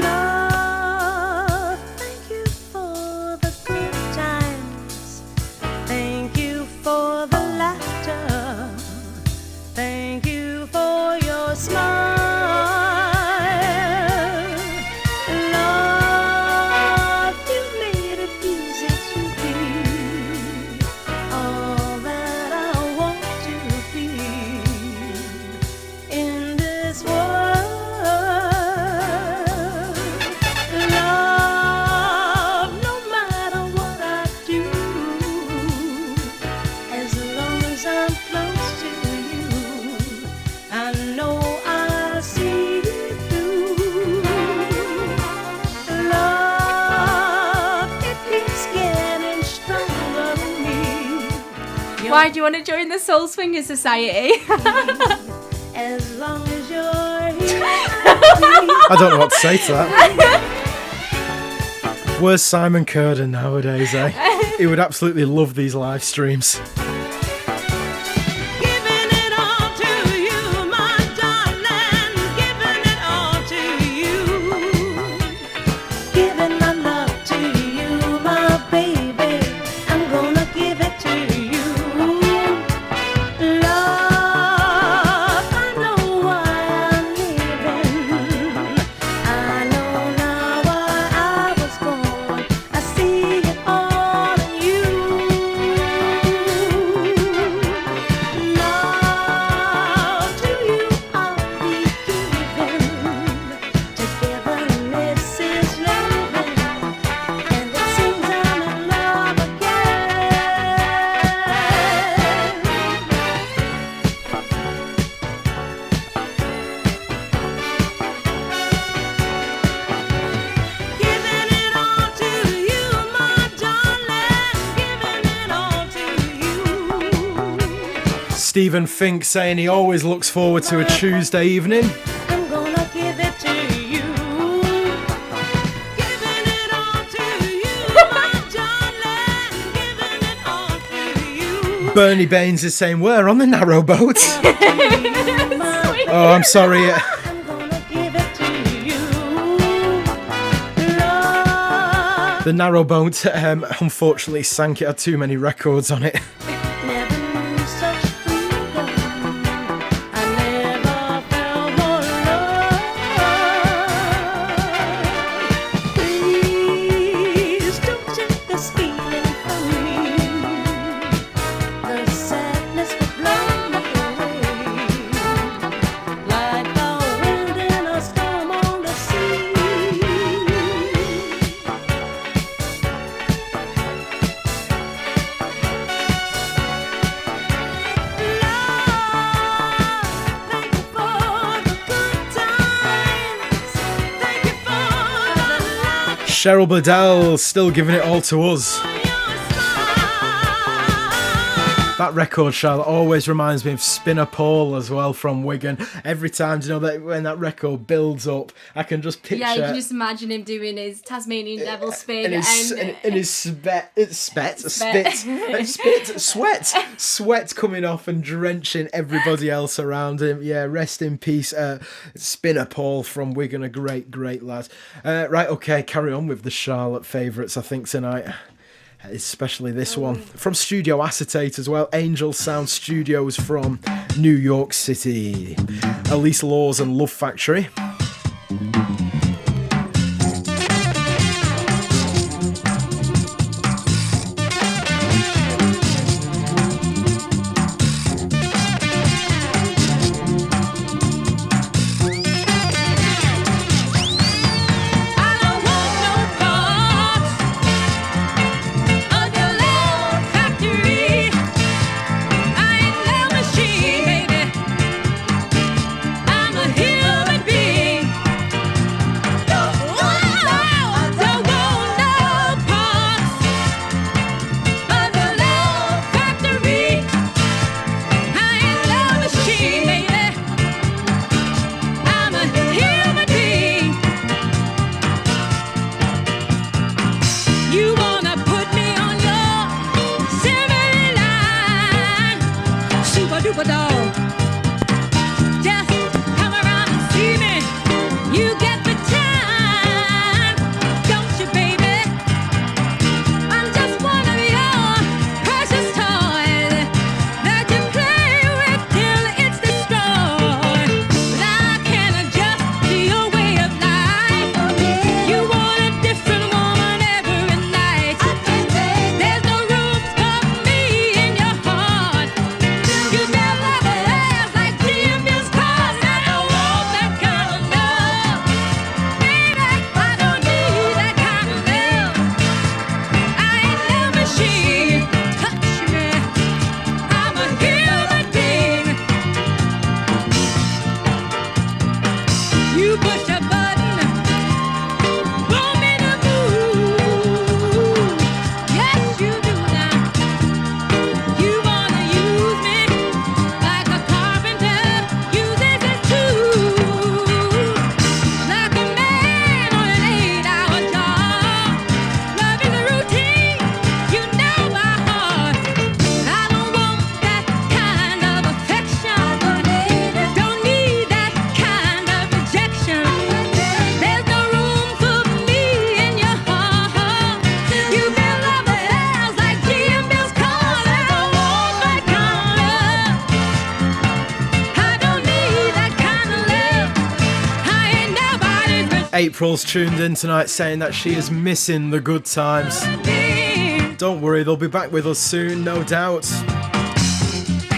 Love, thank you for the good times. Thank you for the laughter. Thank you for your smile. Love, you made it easy to be all that I want to be in this world. Love, no matter what I do, as long as I'm close to you, I know I'll see you through. Love, it keeps getting stronger in me. Why do you want to join the Soul Swinger Society? As long as you're here. I don't know what to say to that. Where's Simon Curden nowadays, eh? He would absolutely love these live streams. Giving it all to you, my darling. Giving it all to you. Giving my love to you, my baby. I'm gonna give it to you. Love, I know why I'm living. Stephen Fink saying he always looks forward to a Tuesday evening. I'm gonna give it to you. Giving it all to you, my darling. Giving it all to you. Bernie Baines is saying we're on the narrowboat. Oh, I'm sorry. I'm gonna give it to you. Love The narrowboat unfortunately sank. It had too many records on it. never knew such freedom. I never felt more love. Please don't take this feeling from me. The sadness will blow me away, like the wind in a storm on the sea. Thank you for the good times. Thank you for the love Cheryl Bedell still giving it all to us. on your side. That record, Charlotte, always reminds me of Spinner Paul as well from Wigan. Every time, you know, that when that record builds up, I can just picture. Yeah, you can just imagine him doing his Tasmanian devil spin and his, and and his sweat coming off and drenching everybody else around him. Yeah, rest in peace, Spinner Paul from Wigan, a great lad. Right, okay, carry on with the Charlotte favourites, I think, tonight. Especially this one. From Studio Acetate as well. Angel Sound Studios from New York City. Elise Laws and Love Factory. I don't want no parts of your love factory. I ain't no machine, baby. I'm a human being. Don't want no parts of your love factory. I ain't no machine, baby. I'm a human being. You wanna put me on your assembly line, super duper dog. Just come around and see me. You get the time, don't you, baby? I'm just one of your precious toys that you play with till it's destroyed. But I can adjust to your way of life. You want a different woman every night. There's no room for me in your heart. You never last like Jim's cause. I don't want that kind of love. Baby, I don't need that kind of love. I ain't no machine. Touch me. I'm a human being. You push a button, want me to move. Yes, you do now. You wanna use me like a carpenter uses his tools. Like a man on an 8-hour job. Love is a routine, you know my heart. I don't want that kind of affection. Don't need that kind of rejection. There's no room for me in your heart. You've been loving us like Jim's cause. I don't want that kind of love. I don't need that kind of love. I ain't nobody's April's tuned in tonight saying that she is missing the good times. machine. Don't worry, they'll be back with us soon, no doubt.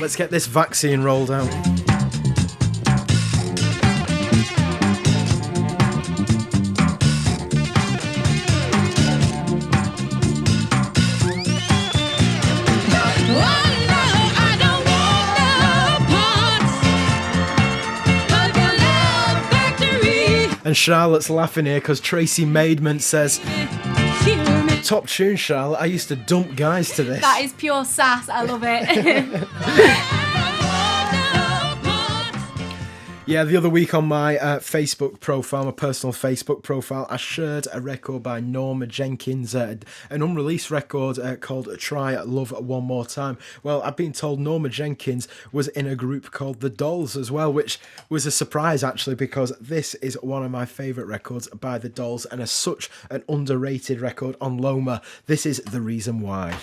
Let's get this vaccine rolled out. Oh no, I don't want no parts of your love factory. And Charlotte's laughing here because Tracy Maidment says, She will make top tune, Charlotte. I used to dump guys to this. that is pure sass. I love it. Yeah, the other week on my Facebook profile, my personal Facebook profile, I shared a record by Norma Jenkins, an unreleased record called Try Love One More Time. Well, I've been told Norma Jenkins was in a group called The Dolls as well, which was a surprise actually, because this is one of my favourite records by The Dolls and is such an underrated record on Loma. This is The Reason Why.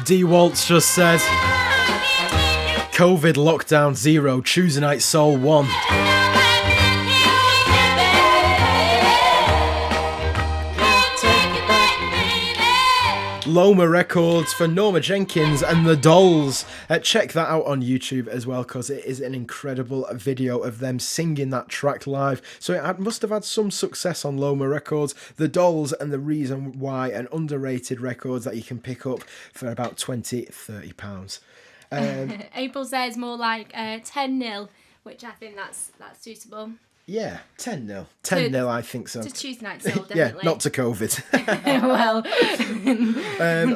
D. Waltz just said, COVID lockdown 0, Tuesday Night Soul 1. Loma Records for Norma Jenkins and The Dolls. Check that out on YouTube as well, because it is an incredible video of them singing that track live. So it must have had some success on Loma Records. The Dolls and The Reason Why, an underrated record that you can pick up for about £20-30. April says more like 10-0, which I think that's suitable. Yeah, 10-0. 10-0, I think so. To Tuesday Night Soul, definitely. Yeah, not to COVID. Well.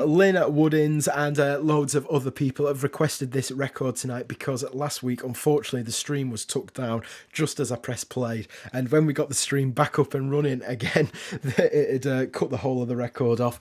Lynn Woodins and loads of other people have requested this record tonight because last week, unfortunately, the stream was took down just as I pressed play. And when we got the stream back up and running again, it cut the whole of the record off.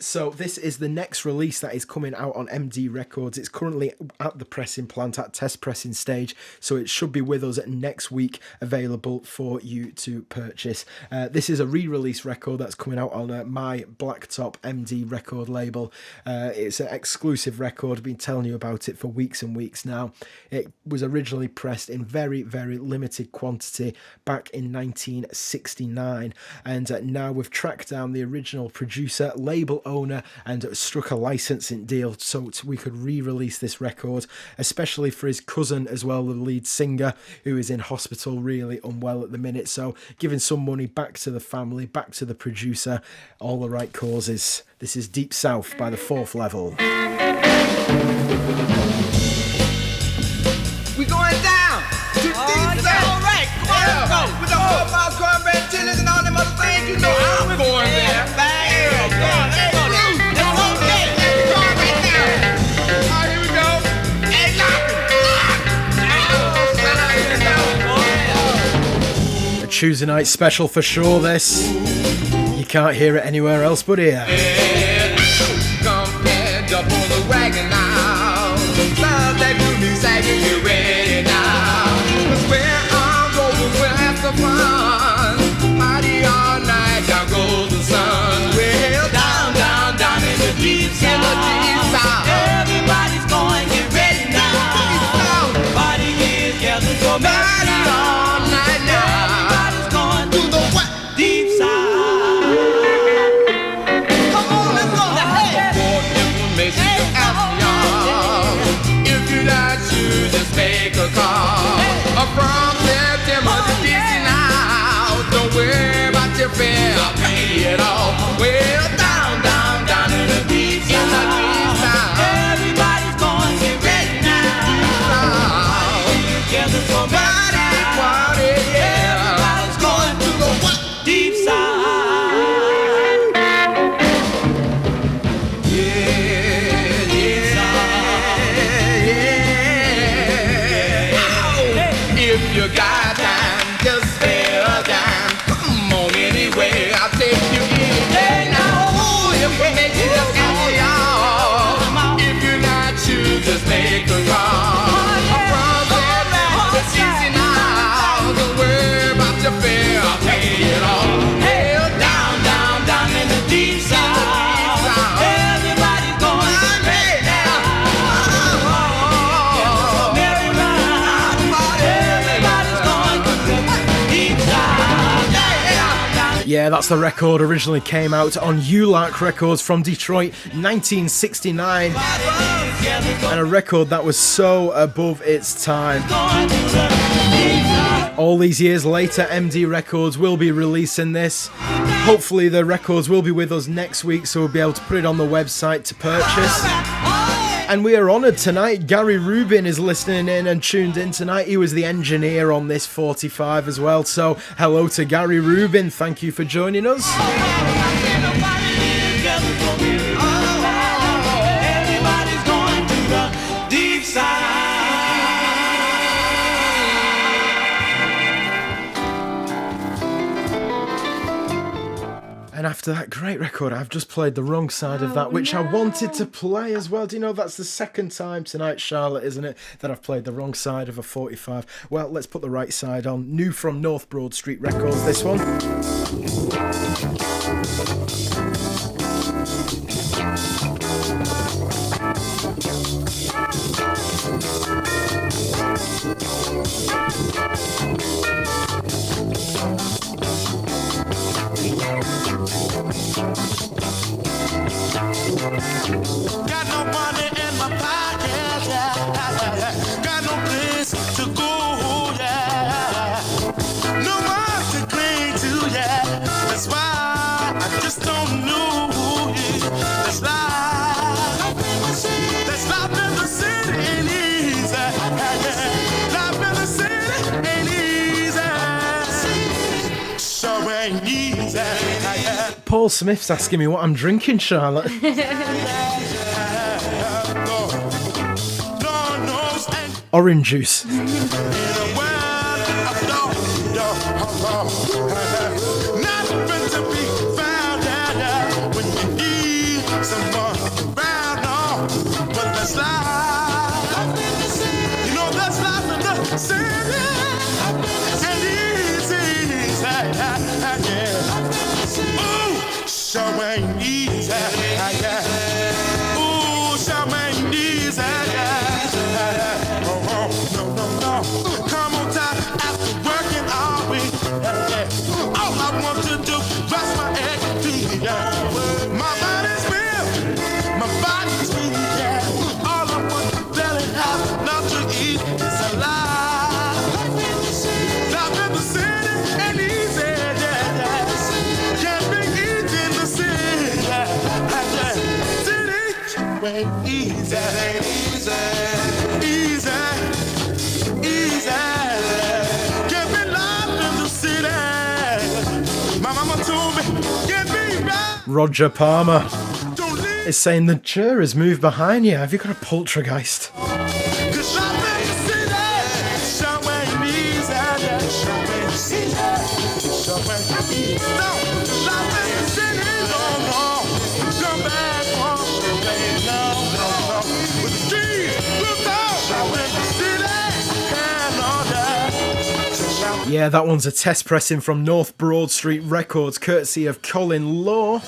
So this is the next release that is coming out on MD Records. It's currently at the pressing plant, at test pressing stage. So it should be with us next week, available for you to purchase. This is a re-release record that's coming out on my Blacktop MD record label. It's an exclusive record. I've been telling you about it for weeks and weeks now. It was originally pressed in very, very limited quantity back in 1969, and now we've tracked down the original producer, label owner, and struck a licensing deal so we could re-release this record, especially for his cousin as well, the lead singer, who is in hospital really unwell at the minute. So giving some money back to the family, back to the producer, all the right causes. This is Deep South by The Fourth Level. We going down to Deep South. All right, come on, go. With the whole mouth, cornbread, chilies, and all them other things, you know I'm going there. Let's go there. Here we go. Hey, A Tuesday night special for sure, this. You can't hear it anywhere else but here. come and jump on the wagon now. Love that beauty sagging, you ready now? 'Cause where I'm going, we'll have some fun. Party all night, down goes the sun. Well, down, down, down in the deep south. Yeah, that's the record. Originally came out on ULAC Records from Detroit, 1969. And a record that was so above its time. All these years later, MD Records will be releasing this. Hopefully the records will be with us next week, so we'll be able to put it on the website to purchase. And we are honoured tonight. Gary Rubin is listening in and tuned in tonight. He was the engineer on this 45 as well. So hello to Gary Rubin. Thank you for joining us. Everybody's going to the deep side. And after that great record, I've just played the wrong side of that, which I wanted to play as well. Do you know that's the second time tonight, Charlotte, isn't it, that I've played the wrong side of a 45? Well, let's put the right side on. New from North Broad Street Records, this one. Got no money in my pocket, yeah. Got no place to go, yeah. No one to cling to, yeah. That's why I just don't know who is. That's life. That's life in the city ain't easy. Life in the city ain't easy. Sure ain't easy. Paul Smith's asking me what I'm drinking, Charlotte. Orange juice. Sure ain't easy, yeah. Ooh, sure ain't easy, yeah. No. Come on time after working all week, yeah. All I want to do is rest my head and feet, yeah. My body's real, my body's weak, yeah. All I want to belly have enough to eat is alive. Life in the city ain't easy, yeah. Can't be easy in the city, yeah. City ain't easy, easy. Can't be life in the city. My mama told me, can't be right. Roger Palmer Don't leave. is saying the chair has moved behind you. Have you got a poltergeist? 'Cause life in the city sure ain't easy, yeah. Sure ain't easy. Sure ain't easy. No, life in the city, no. Come back home, no. With the streets, look out. Sure ain't the city, and all that. Yeah, that one's a test pressing from North Broad Street Records, courtesy of Colin Law.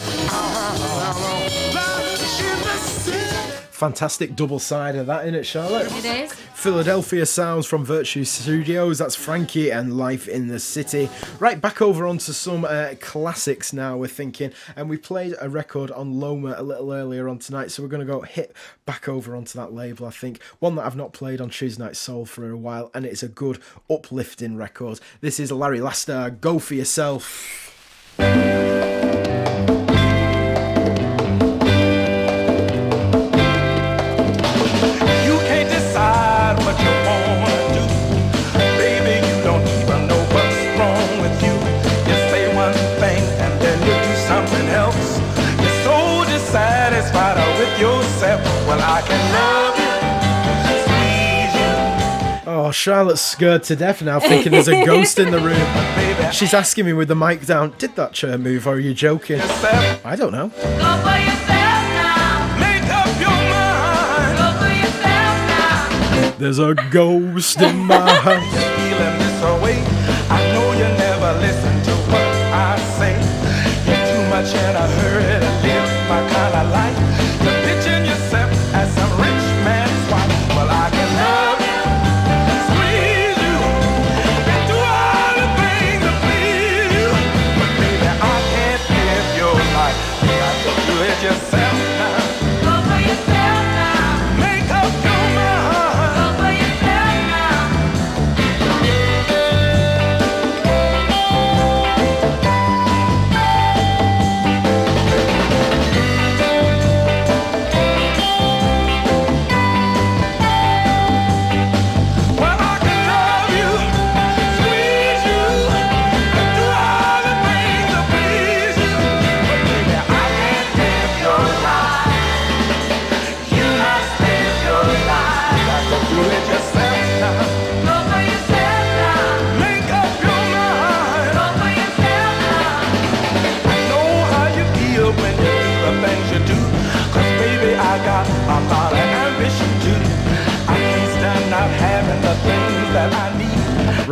Fantastic double side of that, innit, Charlotte? It is. Philadelphia sounds from Virtue Studios. That's Frankie and Life in the City. Right, back over onto some classics now, we're thinking. And we played a record on Loma a little earlier on tonight, so we're going to go hit back over onto that label, I think. One that I've not played on Tuesday Night Soul for a while, and it's a good uplifting record. This is Larry Laster, Go For Yourself. You can't decide what you wanna do. Baby, you don't even know what's wrong with you. You say one thing and then you do something else. You're so dissatisfied with yourself. Well, I can love you, squeeze you. Oh, Charlotte's scared to death now, thinking there's a ghost in the room. Baby, She's asking me with the mic down, did that chair move or are you joking? yourself, I don't know. Go for yourself now. make up your mind. Go for yourself now. There's a ghost in my house. Feeling this way, I know you never listen to what I say. You're too much in a hurry to live my kind of life. You're picturing yourself as some rich man's wife. Well, I can love you, squeeze you, and do all the things to please you. But baby, I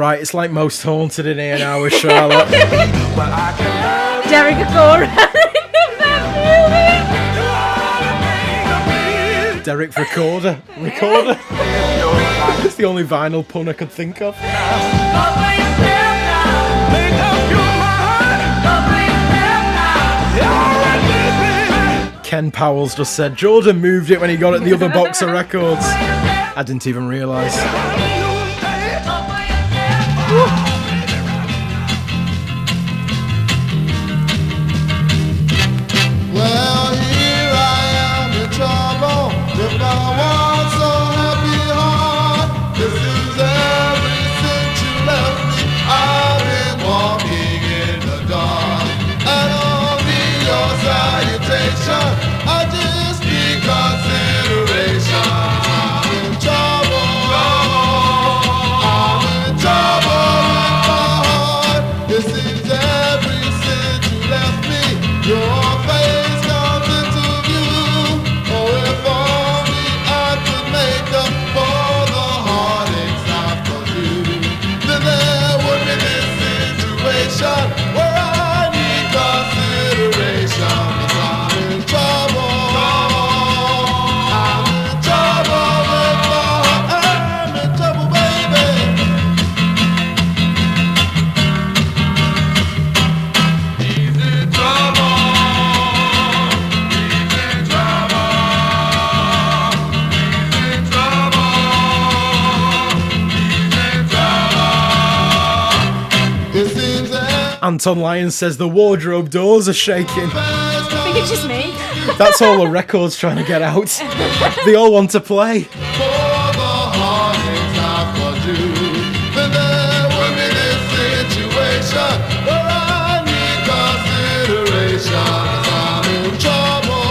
Right, it's like most haunted in here now with Charlotte. Derek Agora. Derek Recorder. It's the only vinyl pun I could think of. Ken Powell's just said Jordan moved it when he got it the other box of records. I didn't even realise. Well, here I am in trouble with my one so happy heart. This is ever since you left me. I've been walking in the dark, and only your salutation, I just need consideration. I'm in trouble. I'm in trouble with my heart. This is ever since you left me. Your face comes into view. Oh, if only I could make up for the heartaches I've caused you. Then there would be this situation where I need consideration. 'Cause I'm in trouble. I'm in trouble with my heart. I'm in trouble, baby. He's in trouble. It seems that Anton Lyons says the wardrobe doors are shaking. I think it's just me. That's all the records trying to get out. They all want to play. for the heartaches I've caused you, then there would be this situation where I need consideration. 'Cause I'm in trouble.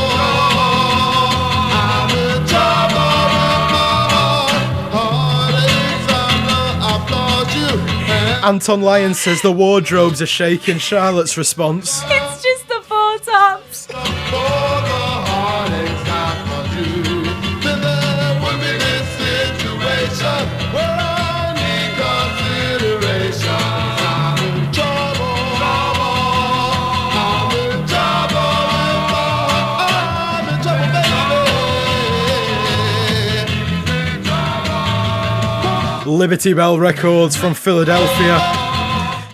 I'm in trouble with my heart. Heartaches I've caused you. And Anton Lyons says the wardrobes are shaking. Charlotte's response. It's just the four tops. for the heartaches I've caused you, then there would be this situation where I need consideration. 'Cause I'm in trouble. I'm in trouble with my heart. I'm in trouble, baby. Liberty Bell Records from Philadelphia.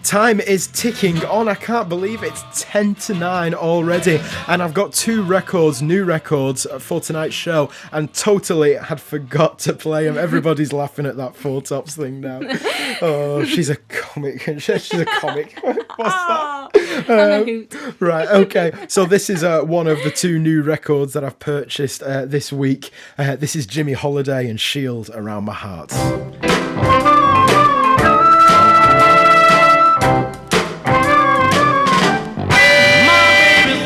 Time is ticking on. I can't believe it's 10 to 9 already. And I've got two records, new records for tonight's show, and totally had forgot to play them. Everybody's laughing at that Four Tops thing now. Oh, she's a comic. She's a comic. What's that? On a hoot. Right, okay. So this is one of the two new records that I've purchased this week. This is Jimmy Holiday and Shield Around My Heart.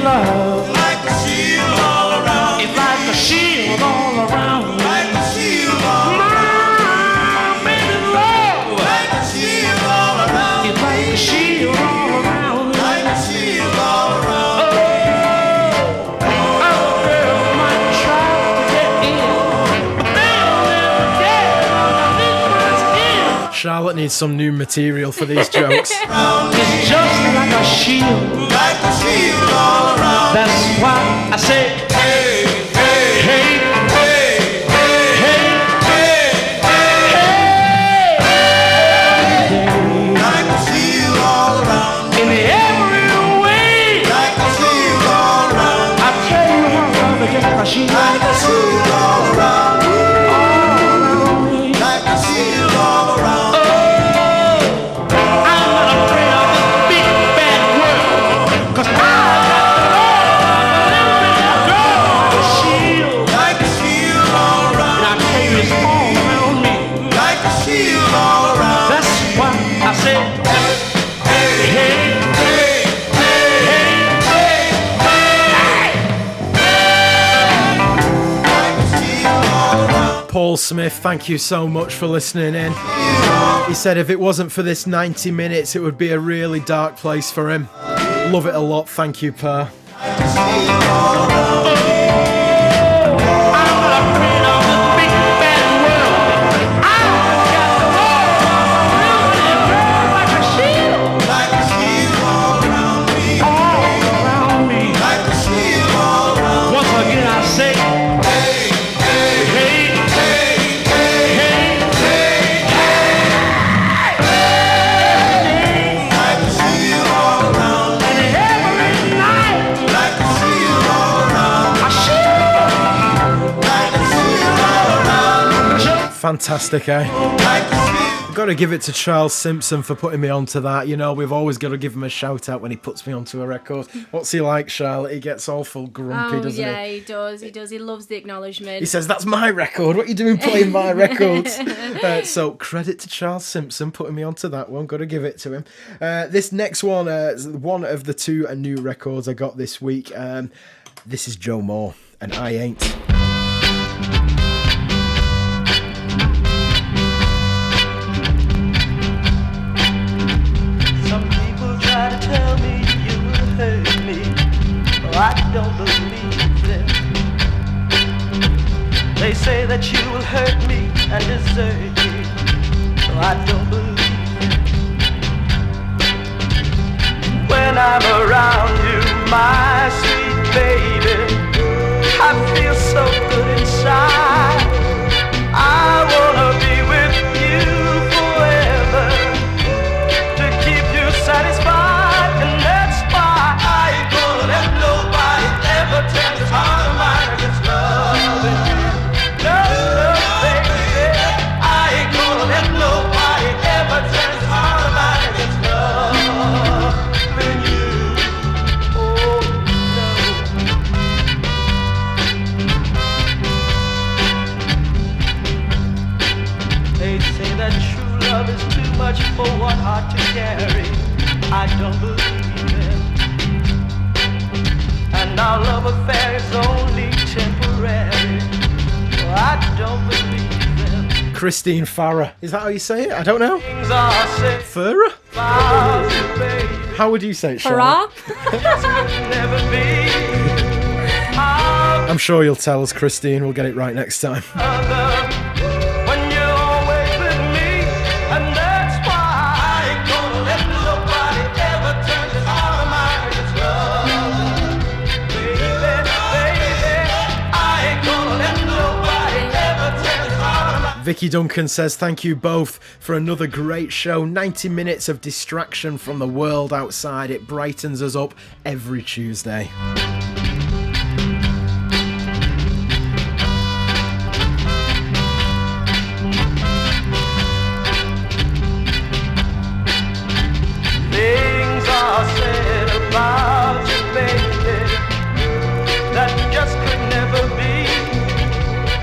Love Like a shield all around. is like a shield all around me. Like a shield all around. My baby's love Like a shield all around. is like a shield all around me. Like a shield all around. Our girl might try to get in, but they'll never get underneath my skin. Charlotte needs some new material for these jokes. It's just like a shield. Like a shield all around. That's why I say, Hey, hey, hey, hey, hey, like a shield all around. in every way. Like a shield all around. I tell you how love is just like a shield. Like a shield all around. Like a shield all around. I'm not afraid of this big bad world, 'cause I got a shield. Like a shield all And around. I tell you it's all around me. Like a shield all around. That's why I say, hey, hey, Hey, hey, like a shield all around. Paul Smith, thank you so much for listening in. He said if it wasn't for this 90 minutes, it would be a really dark place for him. Love it a lot. Thank you, Pa. I'm not afraid of this big bad world. I got the Lord living Fantastic, eh? I've got to give it to Charles Simpson for putting me onto that. You know, we've always got to give him a shout out when he puts me onto a record. What's he like, Charlotte? He gets awful grumpy, doesn't yeah, he? he does. He does. He loves the acknowledgement. He says, that's my record. What are you doing playing my records? So credit to Charles Simpson putting me onto that one. Got to give it to him. This next one is one of the two new records I got this week. This is Joe Moore, and I Ain't. Some people try to tell me you will hurt me. Oh, I don't believe them. They say that you will hurt me and desert me. Oh, I don't believe them. When I'm around you, my sweet baby, I feel so good inside. I wanna be with you forever, to keep you satisfied, and that's why I ain't gonna let nobody ever turn this heart of mine against loving you. No, no, baby, I ain't gonna let nobody ever turn this heart of mine against loving you. Oh, no. They say that true love is too much for one heart to carry. I don't believe it. And our love affair is only temporary. Oh, I don't believe it. Christine Farah. Is that how you say it? I don't know. Things are said Farah? about you, baby. How would you say it, Charlotte? Hurrah! Never be our I'm sure you'll tell us, Christine. We'll get it right next time. other when you're always with me, and that's why I ain't gonna let nobody ever turn this heart of mine against love. Baby, baby, I ain't gonna let nobody ever turn this heart of mine. Vicky Duncan says, thank you both for another great show. 90 minutes of distraction from the world outside. It brightens us up every Tuesday. Things are said about you, baby, that just could never be.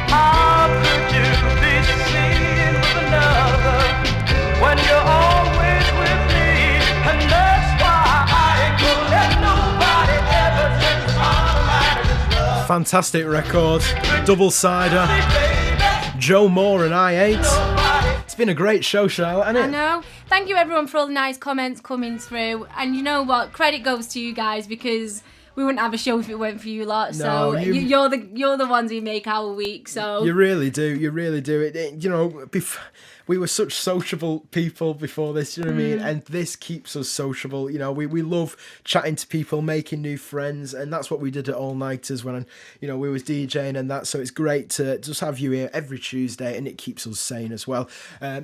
How could you be seen with another when you're always with me? And that's why I ain't gonna let nobody ever turn this heart of mine against love. Fantastic record. Double-sider. Baby, Joe Moore and I Ain't. nobody. It's been a great show, Charlotte, hasn't it? I know. Thank you everyone for all the nice comments coming through. And you know what? Credit goes to you guys, because we wouldn't have a show if it weren't for you lot. So No, you're the ones who make our week. So You really do. You really do. You know, we were such sociable people before this, you know what I mean? And this keeps us sociable. You know, we love chatting to people, making new friends, and that's what we did at All Nighters when, you know, we was DJing and that. So it's great to just have you here every Tuesday, and it keeps us sane as well.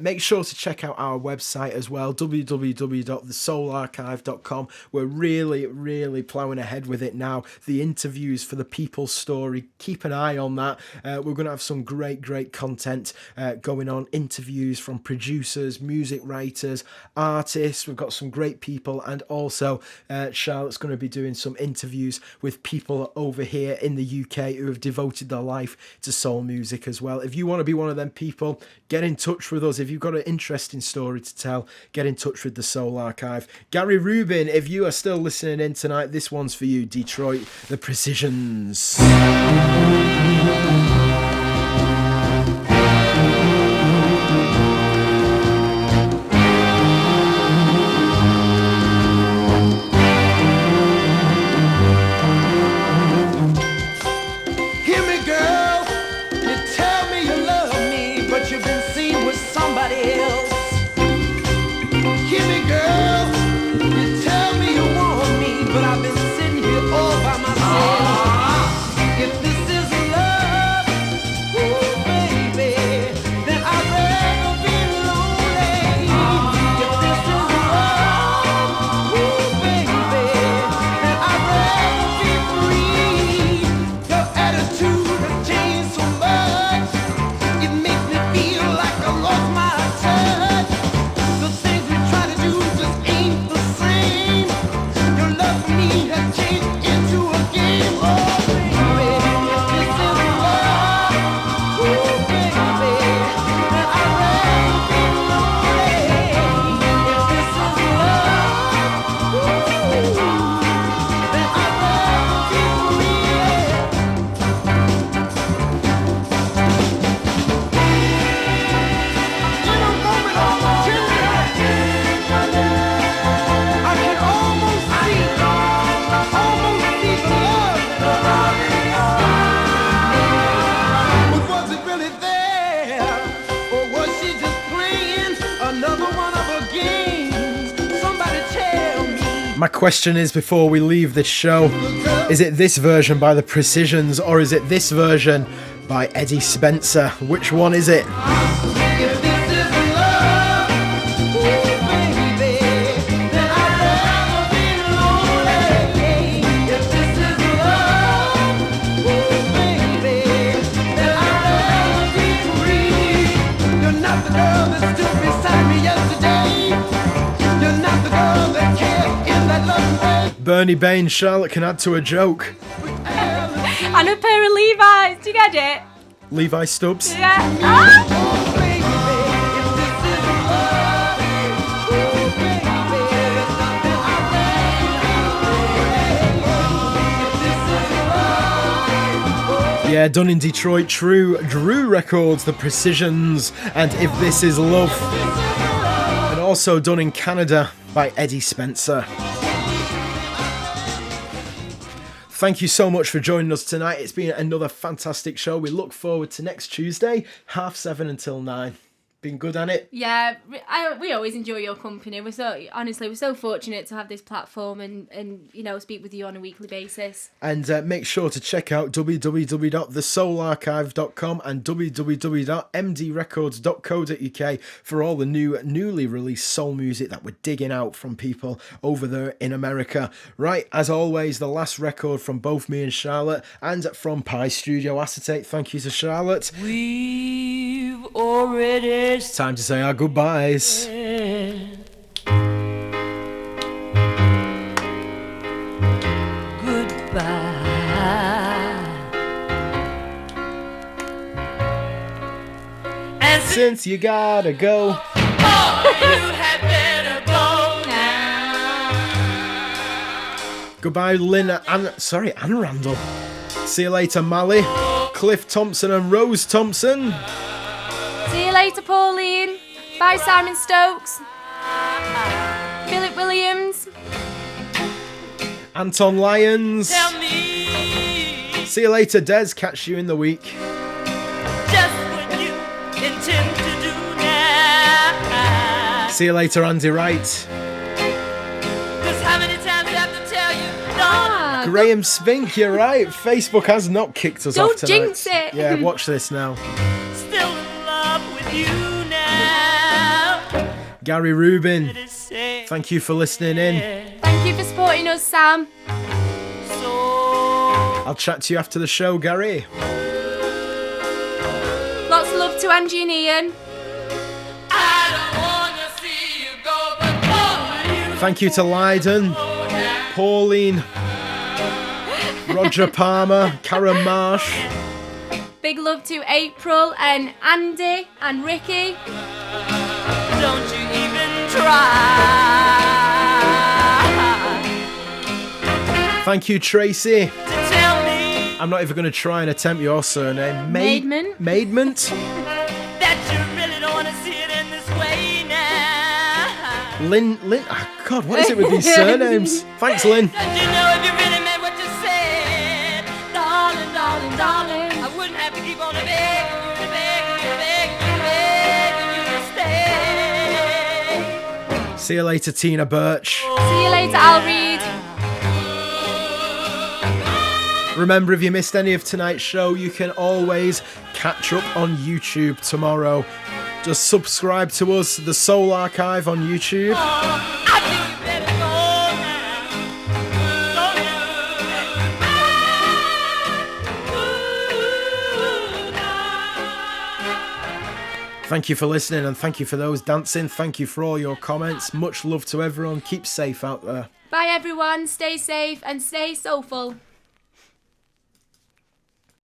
Make sure to check out our website as well, www.thesoularchive.com. We're really, really ploughing ahead with it now. The interviews for the People's Story, keep an eye on that. We're going to have some great content going on, interviews from producers, music writers, artists. We've got some great people, and also Charlotte's going to be doing some interviews with people over here in the UK who have devoted their life to soul music as well. If you want to be one of them people, get in touch with us. If you've got an interesting story to tell, get in touch with the Soul Archive. Gary Rubin, if you are still listening in tonight, this one's for you. Detroit, The Precisions. Hear me, girl. You tell me you love me, but you've been seen with somebody else. Hear me, girl. You tell me you want me, but I've been sitting here all by myself. If this is love, My question is, before we leave this show, is it this version by the Precisions or is it this version by Eddie Spencer? Which one is it? If this is love, ooh, baby, then I'll never be lonely. If this is love, ooh, baby, then I'll never be free. You're not the girl that stood beside me yesterday. You're not the girl that cared in that loving way. Bernie Baines, Charlotte can add to a joke. And a pair of Levi's. Do you get it? Levi Stubbs. Yeah. Ah! Oh, baby, if this is love, ooh, baby, there's nothing I can. Yeah, done in Detroit, Drew Records, The Precisions, and If This Is Love. And also done in Canada by Eddie Spencer. Thank you so much for joining us tonight. It's been another fantastic show. We look forward to next Tuesday, 7:30 until 9. Been good at it. Yeah, we always enjoy your company. We're so fortunate to have this platform and speak with you on a weekly basis. And make sure to check out www.thesoularchive.com and www.mdrecords.co.uk for all the newly released soul music that we're digging out from people over there in America. Right, as always, the last record from both me and Charlotte and from Pie Studio Acetate. Thank you to Charlotte. We've already It's time to say our goodbyes. said goodbye. And Since you gotta go. you had better go now. Goodbye, Lynn Anne Randall. See you later, Mally, Cliff Thompson and Rose Thompson. See you later, Pauline. Bye, Simon Stokes. Philip Williams. Anton Lyons. Tell me See you later, Des. Catch you in the week. just what you intend to do now. See you later, Andy Wright. Just how many times I have to tell you, don't Graham Spink, you're right. Facebook has not kicked us Don't off tonight. jinx it. Yeah, watch this now. still in love with you now. Gary Rubin, Let it say thank you for listening in. Thank you for supporting us, Sam. so. I'll chat to you after the show, Gary. Lots of love to Angie and Ian. I don't wanna see you go, but you Thank you to Lydon, Pauline, Roger Palmer, Karen Marsh. Big love to April and Andy and Ricky. don't you even try. Thank you, Tracy. To tell me I'm not even going to try and attempt your surname. Maidment. Maidment? that you really don't wanna see it in this way now. Lynn. Oh God, what is it with these surnames? Thanks, Lynn. Don't you know if you really meant what you said, darling, darling, darling, I wouldn't have to keep on begging you to stay. See you later, Tina Birch. See you later, Al Reed. Remember, if you missed any of tonight's show, you can always catch up on YouTube tomorrow. Just subscribe to us, The Soul Archive on YouTube. I think you better go now. Thank you for listening and thank you for those dancing. Thank you for all your comments. Much love to everyone. Keep safe out there. Bye, everyone. Stay safe and stay soulful.